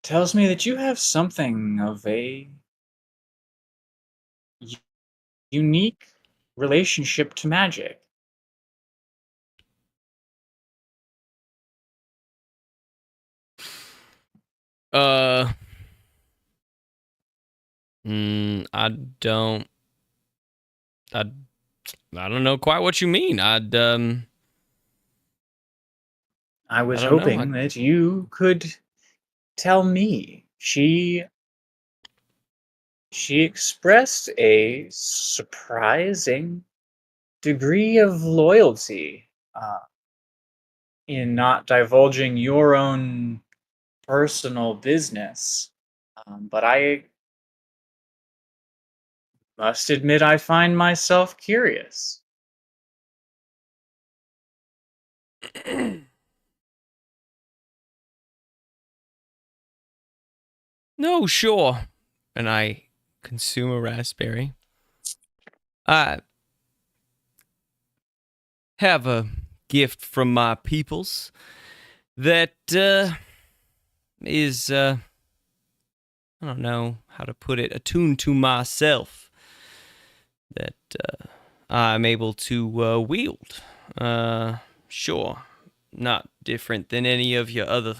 tells me that you have something of a unique relationship to magic. I don't. I don't know quite what you mean. I was I don't know. hoping that you could tell me. She expressed a surprising degree of loyalty in not divulging your own personal business. But I must admit I find myself curious. No, sure. And I consume a raspberry. I have a gift from my peoples that is, I don't know how to put it, attuned to myself, that I'm able to wield. Sure. Not different than any of your other,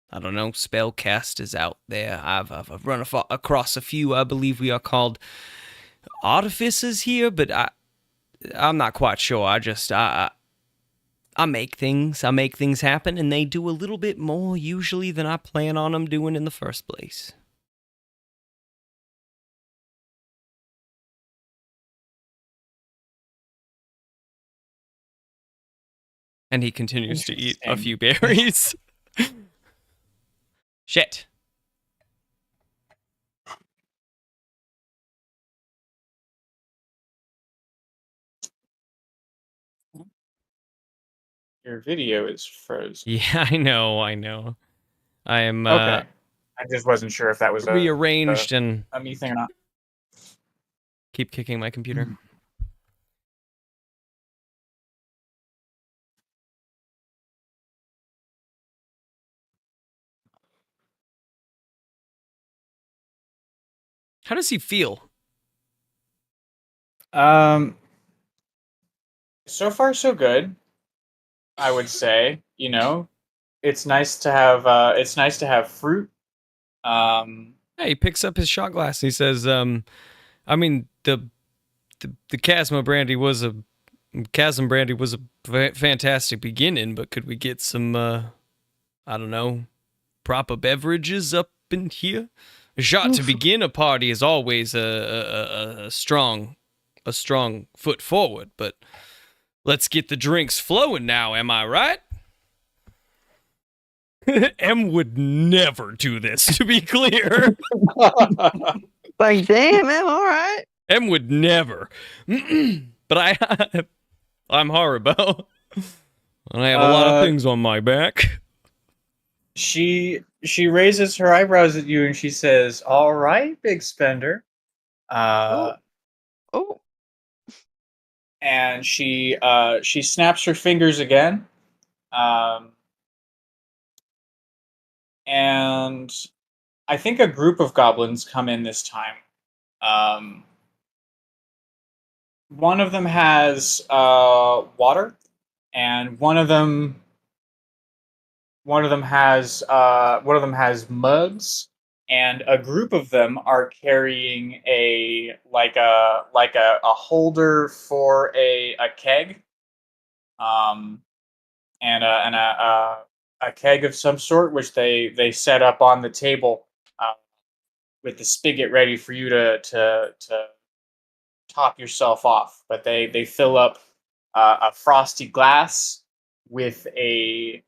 I don't know, spellcasters out there. I've run across a few. I believe we are called artificers here, but I'm not quite sure. I make things. I make things happen, and they do a little bit more usually than I plan on them doing in the first place. And he continues to eat a few berries. Shit. Your video is frozen. Yeah, I know. I am Okay. I just wasn't sure if that was rearranged and a me thing or not. keep kicking my computer. How does he feel? So far so good, I would say. You know, it's nice to have fruit. Hey, he picks up his shot glass and he says, I mean, the Chasm brandy was a fantastic beginning, but could we get some I don't know, proper beverages up in here? A shot to begin a party is always a strong foot forward, but let's get the drinks flowing now, am I right? M would never do this, to be clear. Like, damn, am all right? M would never. But I'm Haribo. And I have a lot of things on my back. She raises her eyebrows at you and she says, "All right, big spender." Oh. And she snaps her fingers again. And I think a group of goblins come in this time. One of them has water, and one of them has mugs, and a group of them are carrying a holder for a keg, and a keg of some sort, which they set up on the table, with the spigot ready for you to top yourself off. But they fill up a frosty glass with a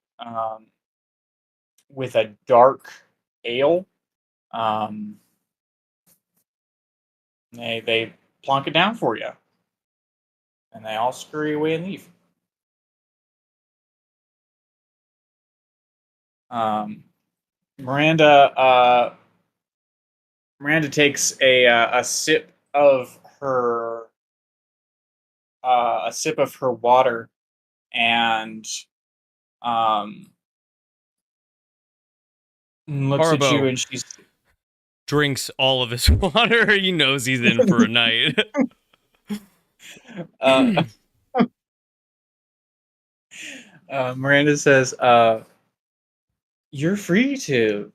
dark ale. They plonk it down for you, and they all scurry away and leave. Miranda takes a sip of her water, and looks at you, and she's drinks all of his water. He knows he's in for a night. Miranda says, "You're free to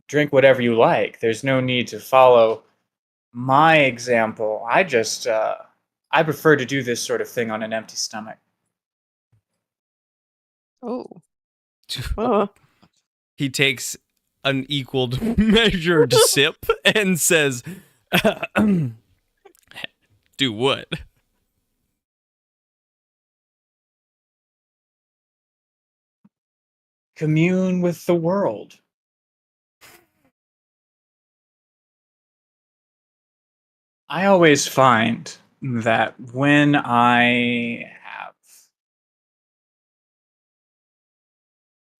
drink whatever you like. There's no need to follow my example. I just I prefer to do this sort of thing on an empty stomach." Oh. He takes an equaled measured sip and says, "Do what?" Commune with the world. I always find that when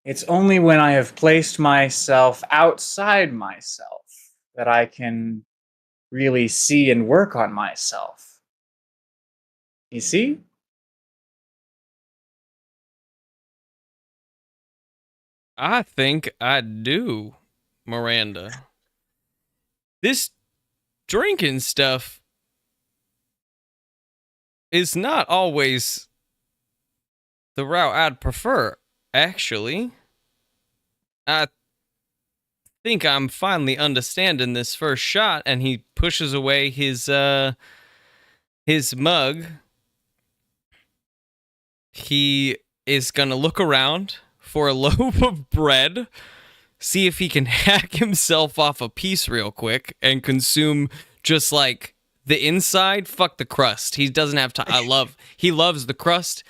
it's only when I have placed myself outside myself that I can really see and work on myself. You see? I think I do, Miranda. This drinking stuff is not always the route I'd prefer, actually. I think I'm finally understanding this first shot, and he pushes away his mug. He is gonna look around for a loaf of bread, see if he can hack himself off a piece real quick and consume just like the inside. Fuck the crust. He doesn't have time. He loves the crust.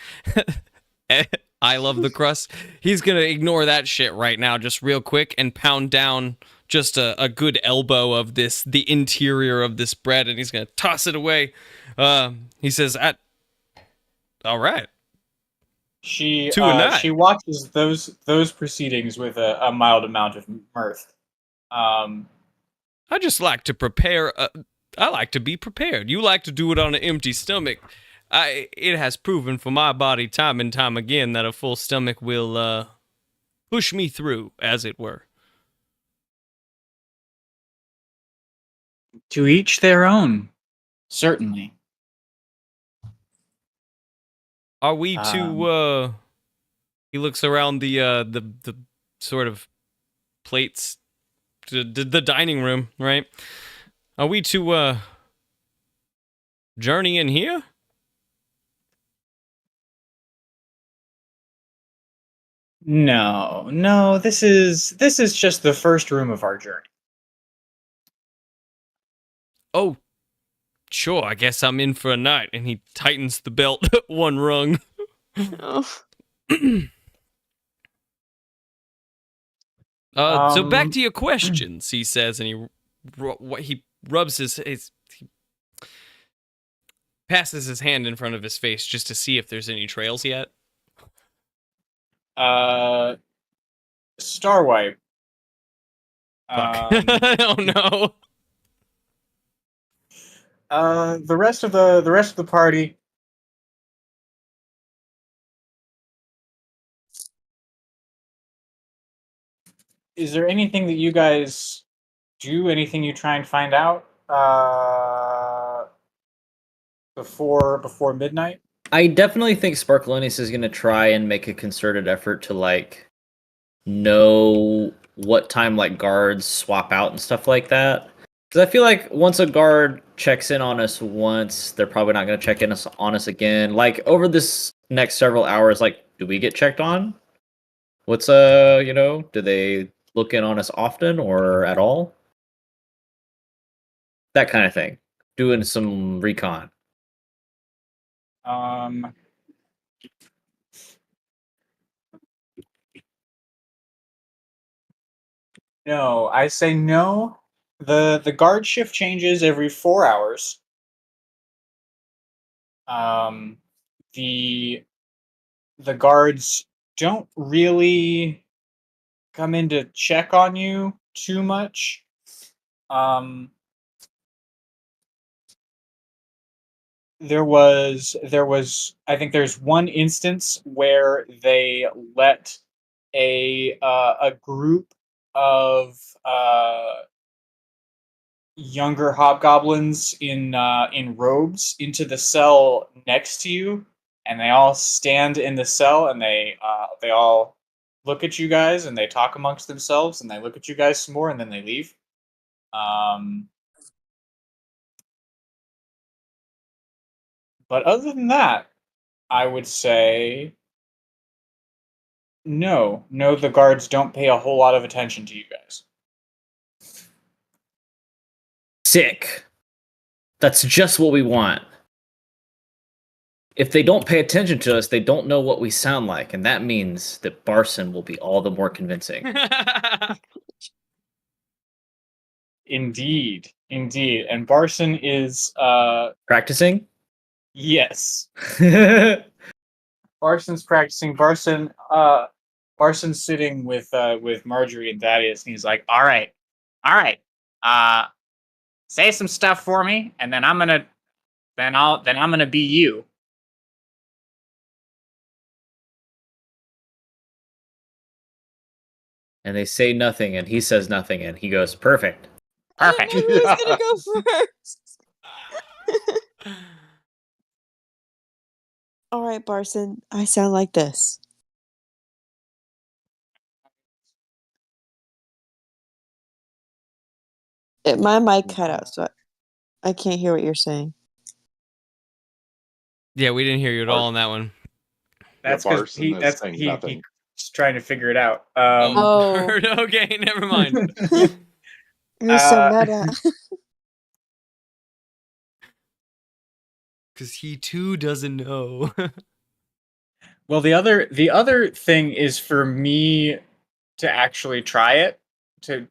I love the crust. He's gonna ignore that shit right now just real quick and pound down just a good elbow of the interior of this bread, and he's gonna toss it away. He says, all right. She watches those proceedings with a mild amount of mirth. I just like to prepare. I like to be prepared. You like to do it on an empty stomach. It has proven for my body time and time again that a full stomach will push me through, as it were. To each their own. Certainly. Are we to he looks around the sort of plates to the dining room, right? Are we to journey in here? No, this is just the first room of our journey. Oh, sure, I guess I'm in for a night. And he tightens the belt one rung. Oh. So back to your questions, he says, and he rubs he passes his hand in front of his face just to see if there's any trails yet. Star wipe. Fuck. Oh no. The rest of the party. Is there anything that you guys do? Anything you try and find out before midnight? I definitely think Sparklonius is going to try and make a concerted effort to like know what time like guards swap out and stuff like that. Because I feel like once a guard checks in on us once, they're probably not going to check in on us again. Like over this next several hours, like do we get checked on? What's do they look in on us often or at all? That kind of thing. Doing some recon. No, I say no. The guard shift changes every 4 hours. The guards don't really come in to check on you too much. There was I think there's one instance where they let a group of younger hobgoblins in robes into the cell next to you, and they all stand in the cell, and they all look at you guys, and they talk amongst themselves, and they look at you guys some more, and then they leave. But other than that, I would say no, the guards don't pay a whole lot of attention to you guys. Sick. That's just what we want. If they don't pay attention to us, they don't know what we sound like, and that means that Barson will be all the more convincing. Indeed. And Barson is practicing? Yes. Barson's practicing. Barson's sitting with Marjorie and Thaddeus, and he's like, all right. Say some stuff for me, and then I'm gonna be you. And they say nothing, and he says nothing, and he goes, perfect. Who's gonna go first? All right, Barson, I sound like this. My mic cut out, so I can't hear what you're saying. Yeah, we didn't hear you at all on that one. That's because he's trying to figure it out. Okay, never mind. You're so meta. Because he too doesn't know. Well, the other thing is for me to actually try it, to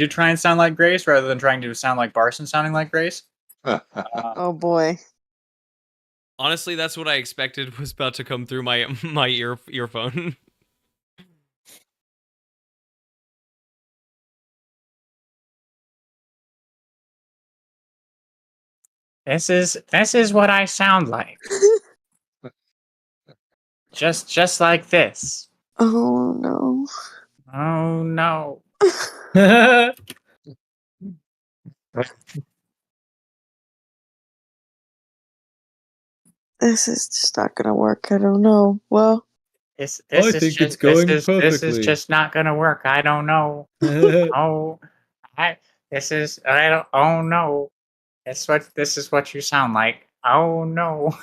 try and sound like Grace rather than trying to sound like Barson sounding like Grace. Oh boy. Honestly, that's what I expected was about to come through my earphone. This is what I sound like. just like this. Oh no. Oh no. This is just not gonna work. I don't know. Well, This I is think just, it's going this is perfectly. just not gonna work. I don't know. Oh, I don't. Oh no, this is what you sound like. Oh no.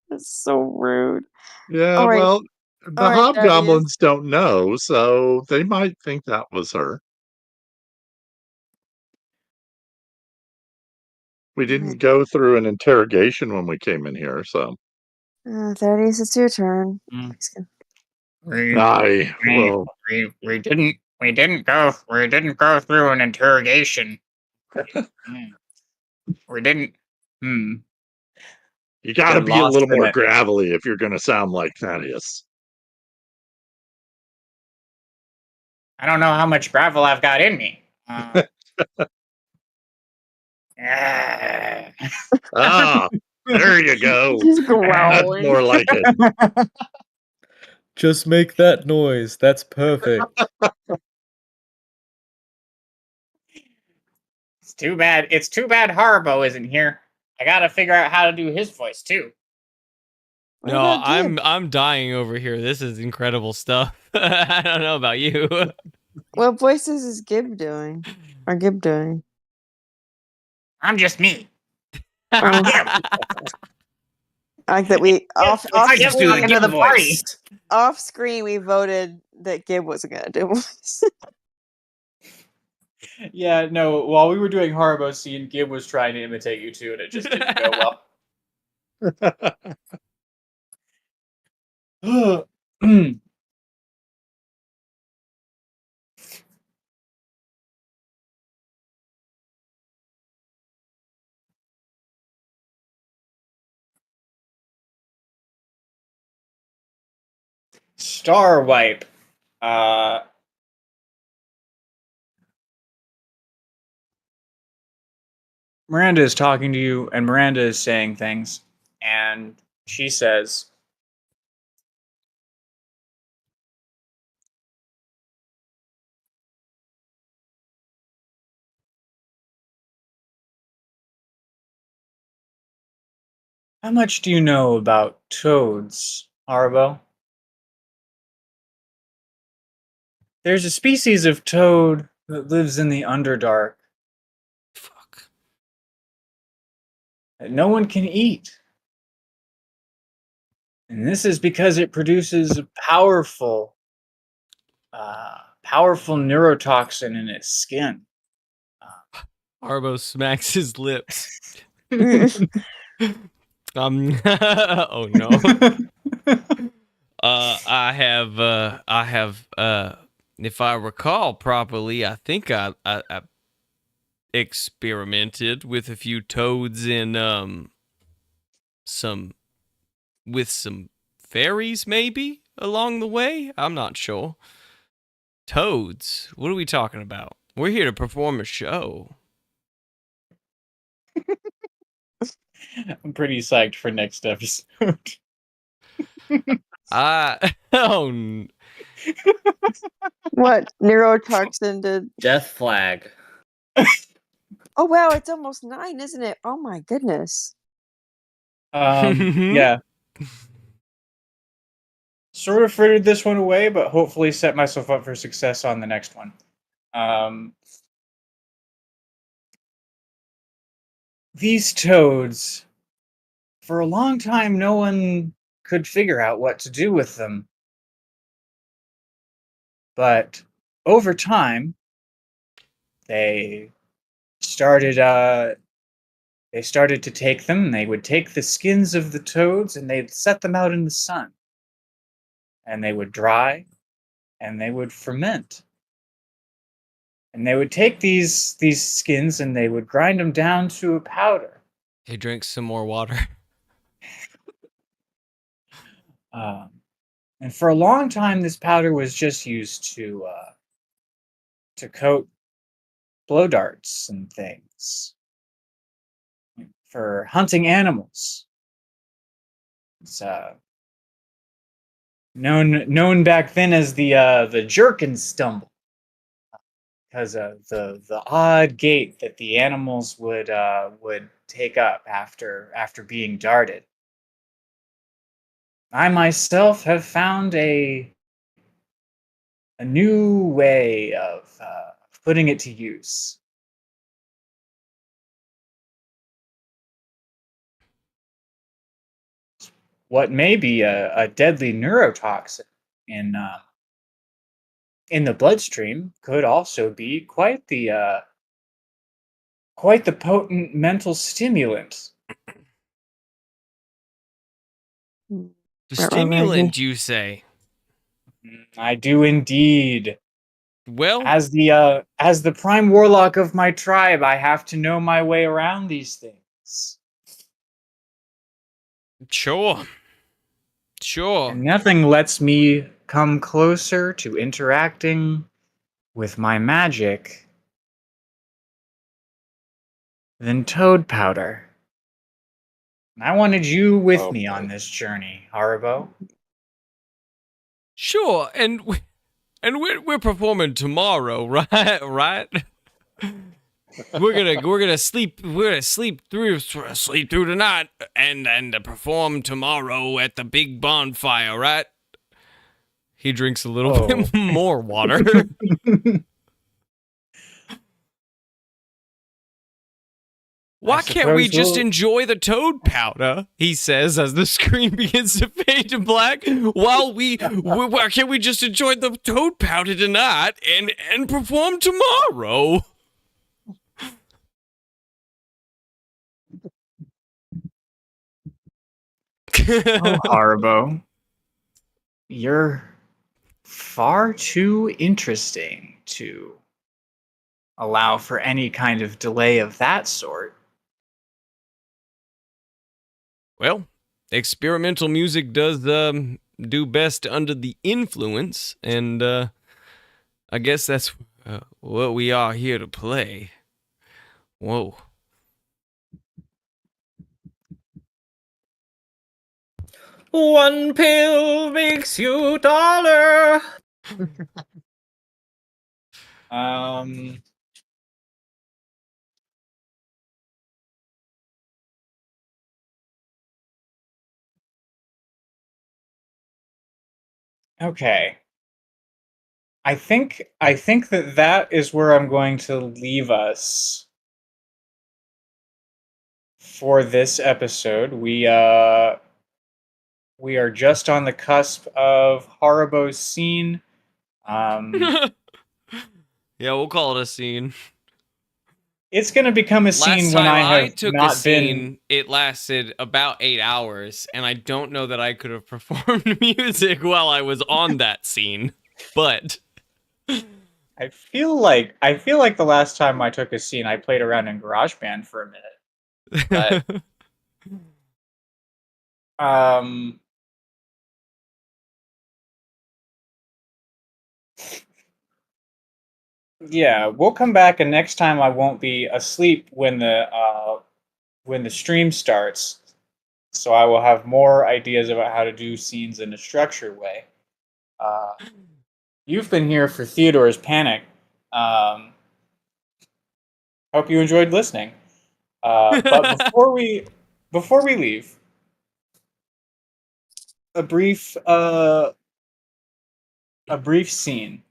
that's so rude. Yeah, All right, well, all the right, Thaddeus. hobgoblins don't know, so they might think that was her. We didn't go through an interrogation when we came in here, so. Thaddeus, it's your turn. Mm. I will. We didn't go through an interrogation. We didn't. You got to Get be a lost little in more it. gravelly if you're going to sound like Thaddeus. I don't know how much gravel I've got in me. Ah, there you go. He's That's growling. more like it. Just make that noise. That's perfect. It's too bad. It's too bad Haribo isn't here. I gotta figure out how to do his voice too. What No, about Gib? I'm dying over here. This is incredible stuff. I don't know about you. What voices is Gib doing? Or Gib doing? I'm just me. Oh. I like that we off I just do screen, the party. off screen we voted that Gib wasn't gonna do voice. Yeah, no. While we were doing Haribo scene, Gib was trying to imitate you too, and it just didn't go well. Star wipe. Miranda is talking to you, and Miranda is saying things, and she says, "How much do you know about toads, Haribo?" "There's a species of toad that lives in the Underdark Fuck. that no one can eat. And this is because it produces a powerful neurotoxin in its skin." Arbo smacks his lips. Oh no. I have if I recall properly, I think I experimented with a few toads in some fairies maybe along the way. I'm not sure. Toads? What are we talking about? We're here to perform a show. I'm pretty psyched for next episode. Oh, What neurotoxin did? Death flag. Oh wow, it's almost 9, isn't it? Oh my goodness. Yeah. Sort of frittered this one away, but hopefully set myself up for success on the next one. These toads, for a long time, no one could figure out what to do with them. But over time, they started to take them. They would take the skins of the toads and they'd set them out in the sun. And they would dry, and they would ferment. And they would take these skins and they would grind them down to a powder. He drinks some more water. And for a long time, this powder was just used to coat blow darts and things for hunting animals. It's known back then as the jerk and stumble, because of the odd gait that the animals would take up after being darted. I myself have found a new way of putting it to use. What may be a deadly neurotoxin in the bloodstream could also be quite the potent mental stimulant. The stimulant, you say? I do indeed. Well, as the prime warlock of my tribe, I have to know my way around these things. Sure. And nothing lets me come closer to interacting with my magic than toad powder. And I wanted you with me on this journey, Haribo. Sure, and we're performing tomorrow, right? Right? we're gonna sleep through tonight and perform tomorrow at the big bonfire, right? He drinks a little bit more water. Why can't we just enjoy the toad powder? He says as the screen begins to fade to black. Why can't we just enjoy the toad powder tonight and perform tomorrow? Oh, Haribo, you're far too interesting to allow for any kind of delay of that sort. Well, experimental music does do best under the influence, and I guess that's what we are here to play. Whoa. One pill makes you taller. Okay. I think that is where I'm going to leave us for this episode. We are just on the cusp of Haribo's scene. Yeah, we'll call it a scene. It's going to become a scene when I have took not a scene, been. it lasted about 8 hours, and I don't know that I could have performed music while I was on that scene. But I feel like the last time I took a scene, I played around in GarageBand for a minute. But yeah, we'll come back, and next time I won't be asleep when the stream starts, so I will have more ideas about how to do scenes in a structured way. You've been here for Theodore's Panic. Hope you enjoyed listening. But before we leave, a brief scene.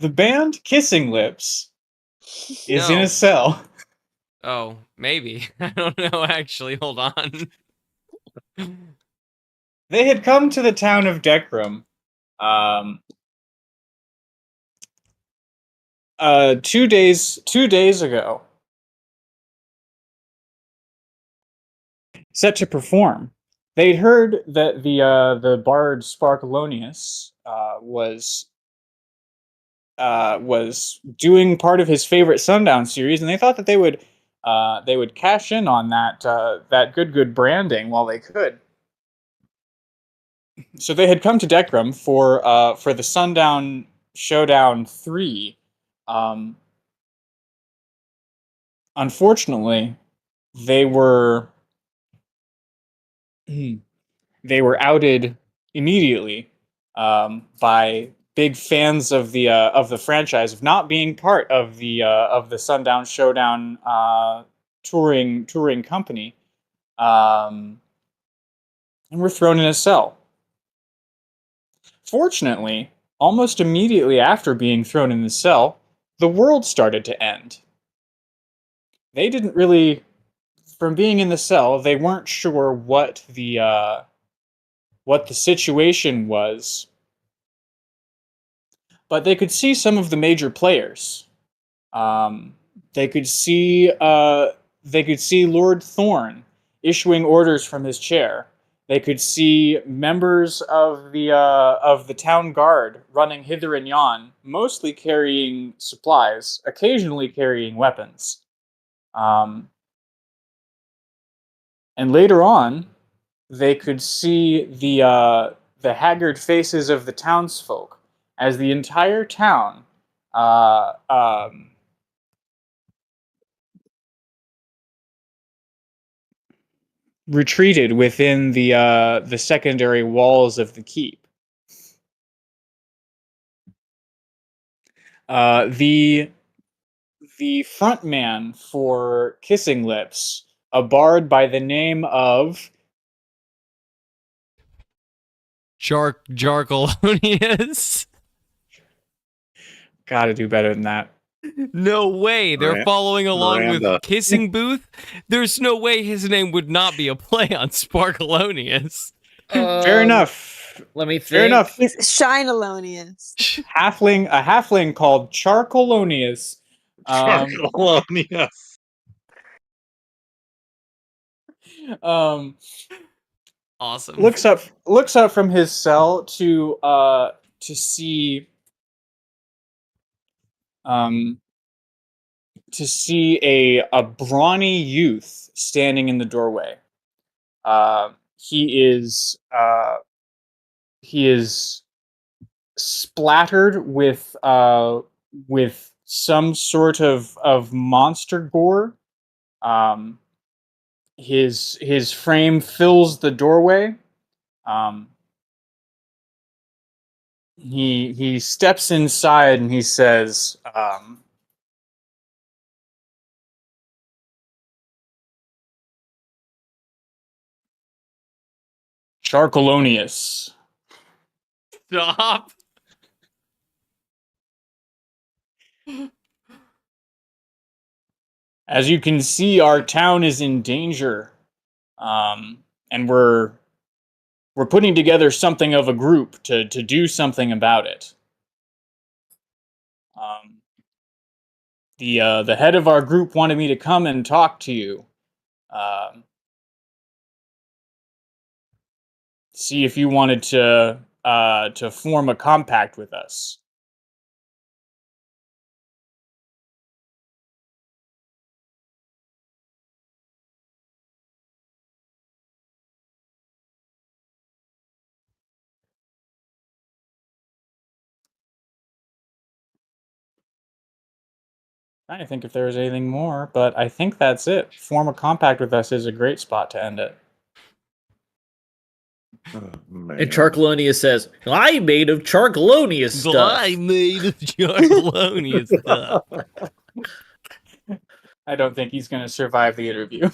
The band Kissing Lips is in a cell. Oh, maybe. I don't know, actually. Hold on. They had come to the town of Dekram 2 days ago, set to perform. They'd heard that the bard Sparkalonius was doing part of his favorite Sundown series, and they thought that they would cash in on that good branding while they could. So they had come to Dekram for the Sundown Showdown 3. Unfortunately, they were they were outed immediately by big fans of the franchise of not being part of the Sundown Showdown touring company, and were thrown in a cell. Fortunately, almost immediately after being thrown in the cell, the world started to end. They didn't really, from being in the cell, they weren't sure what the situation was, but they could see some of the major players. They could see Lord Thorn issuing orders from his chair. They could see members of the town guard running hither and yon, mostly carrying supplies, occasionally carrying weapons. And later on, they could see the haggard faces of the townsfolk as the entire town retreated within the secondary walls of the keep. The front man for Kissing Lips, a bard by the name of Jarkolonius. Gotta do better than that. No way. They're following along Miranda. with Kissing Booth. There's no way his name would not be a play on Sparkalonius. Fair enough. Let me think. Fair enough. He's Shinalonius. A halfling called Charcolonius. Charcolonius. Awesome. Looks up from his cell to see a brawny youth standing in the doorway. He is splattered with some sort of monster gore. His frame fills the doorway. He steps inside and he says, Charcolonius. Stop. As you can see, our town is in danger, and we're putting together something of a group to do something about it. The head of our group wanted me to come and talk to you, see if you wanted to form a compact with us. I think if there was anything more, but I think that's it. Form a compact with us is a great spot to end it. Oh, man. And Charcolonius says, "I'm made of Charcolonius stuff." I'm made of Jarkolonius stuff. I don't think he's going to survive the interview.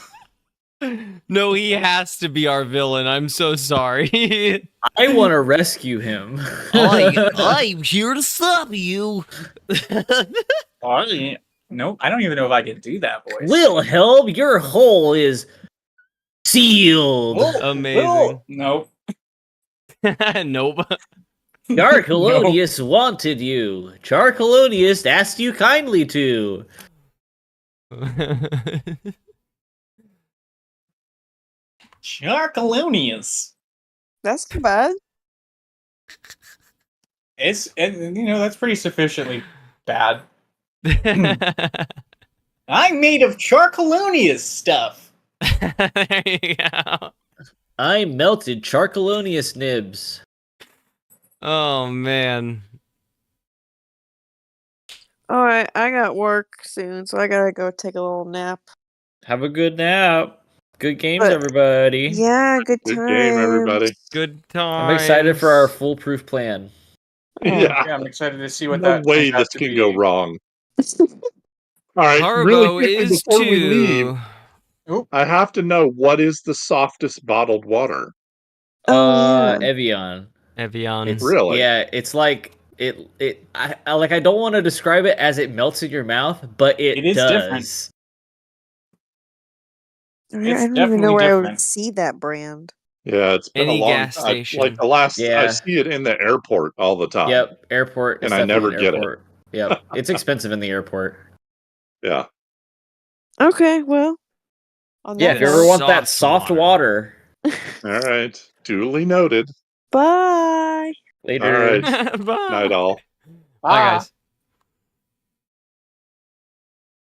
No, he has to be our villain. I'm so sorry. I want to rescue him. I'm here to stop you. Nope, I don't even know if I can do that voice. Wilhelm, your hole is sealed. Amazing. Nope. Nope. Charcolonius wanted you. Charcolonius asked you kindly to. Charcolonius. That's not bad. That's pretty sufficiently bad. I'm made of Charcolonius stuff. There you go. I melted Charcolonius nibs. Oh man. Alright, I got work soon, so I gotta go take a little nap. Have a good nap. Good games, But- everybody. Yeah, good Good times. game, everybody. Good time. I'm excited for our foolproof plan. Yeah. Yeah, I'm excited to see what No that way turns out this to can be. go wrong. All right, really Haribo quickly is before we leave, 2. Oop. I have to know what is the softest bottled water. Oh, yeah. Evian. Evian. It's Really? yeah, it's like I don't want to describe it as it melts in your mouth, but It it is does. different. I It's don't even definitely know where I would different. see that brand. Yeah, it's been Any a long gas like station. the last I Yeah. see it in the airport all the time. Yep, airport. It's And I definitely never an get it. airport. Yep, it's expensive in the airport. Yeah. Okay, well. On Yeah, that if you ever note, want that soft water. All right. Duly noted. bye. Later. All right. Bye. Night all. Bye, guys.